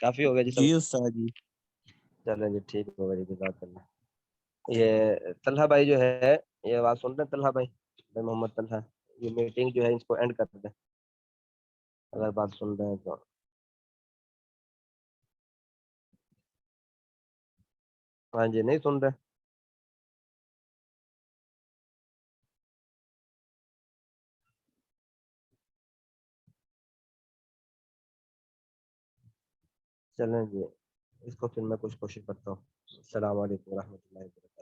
کافی ہو گیا جی جی سب؟ استاد جی. چلیں جی ٹھیک ہوگا جی جزاک اللہ. یہ طلحہ بھائی جو ہے یہ آواز سن رہے ہیں طلحہ بھائی محمد طلحہ یہ میٹنگ جو ہے اس کو اینڈ کر دیں اگر بات سن رہے ہیں تو. ہاں جی نہیں سن رہے. چلیں جی اس کو پھر میں کچھ کوشش کرتا ہوں. السلام علیکم ورحمۃ اللہ وبرکاتہ.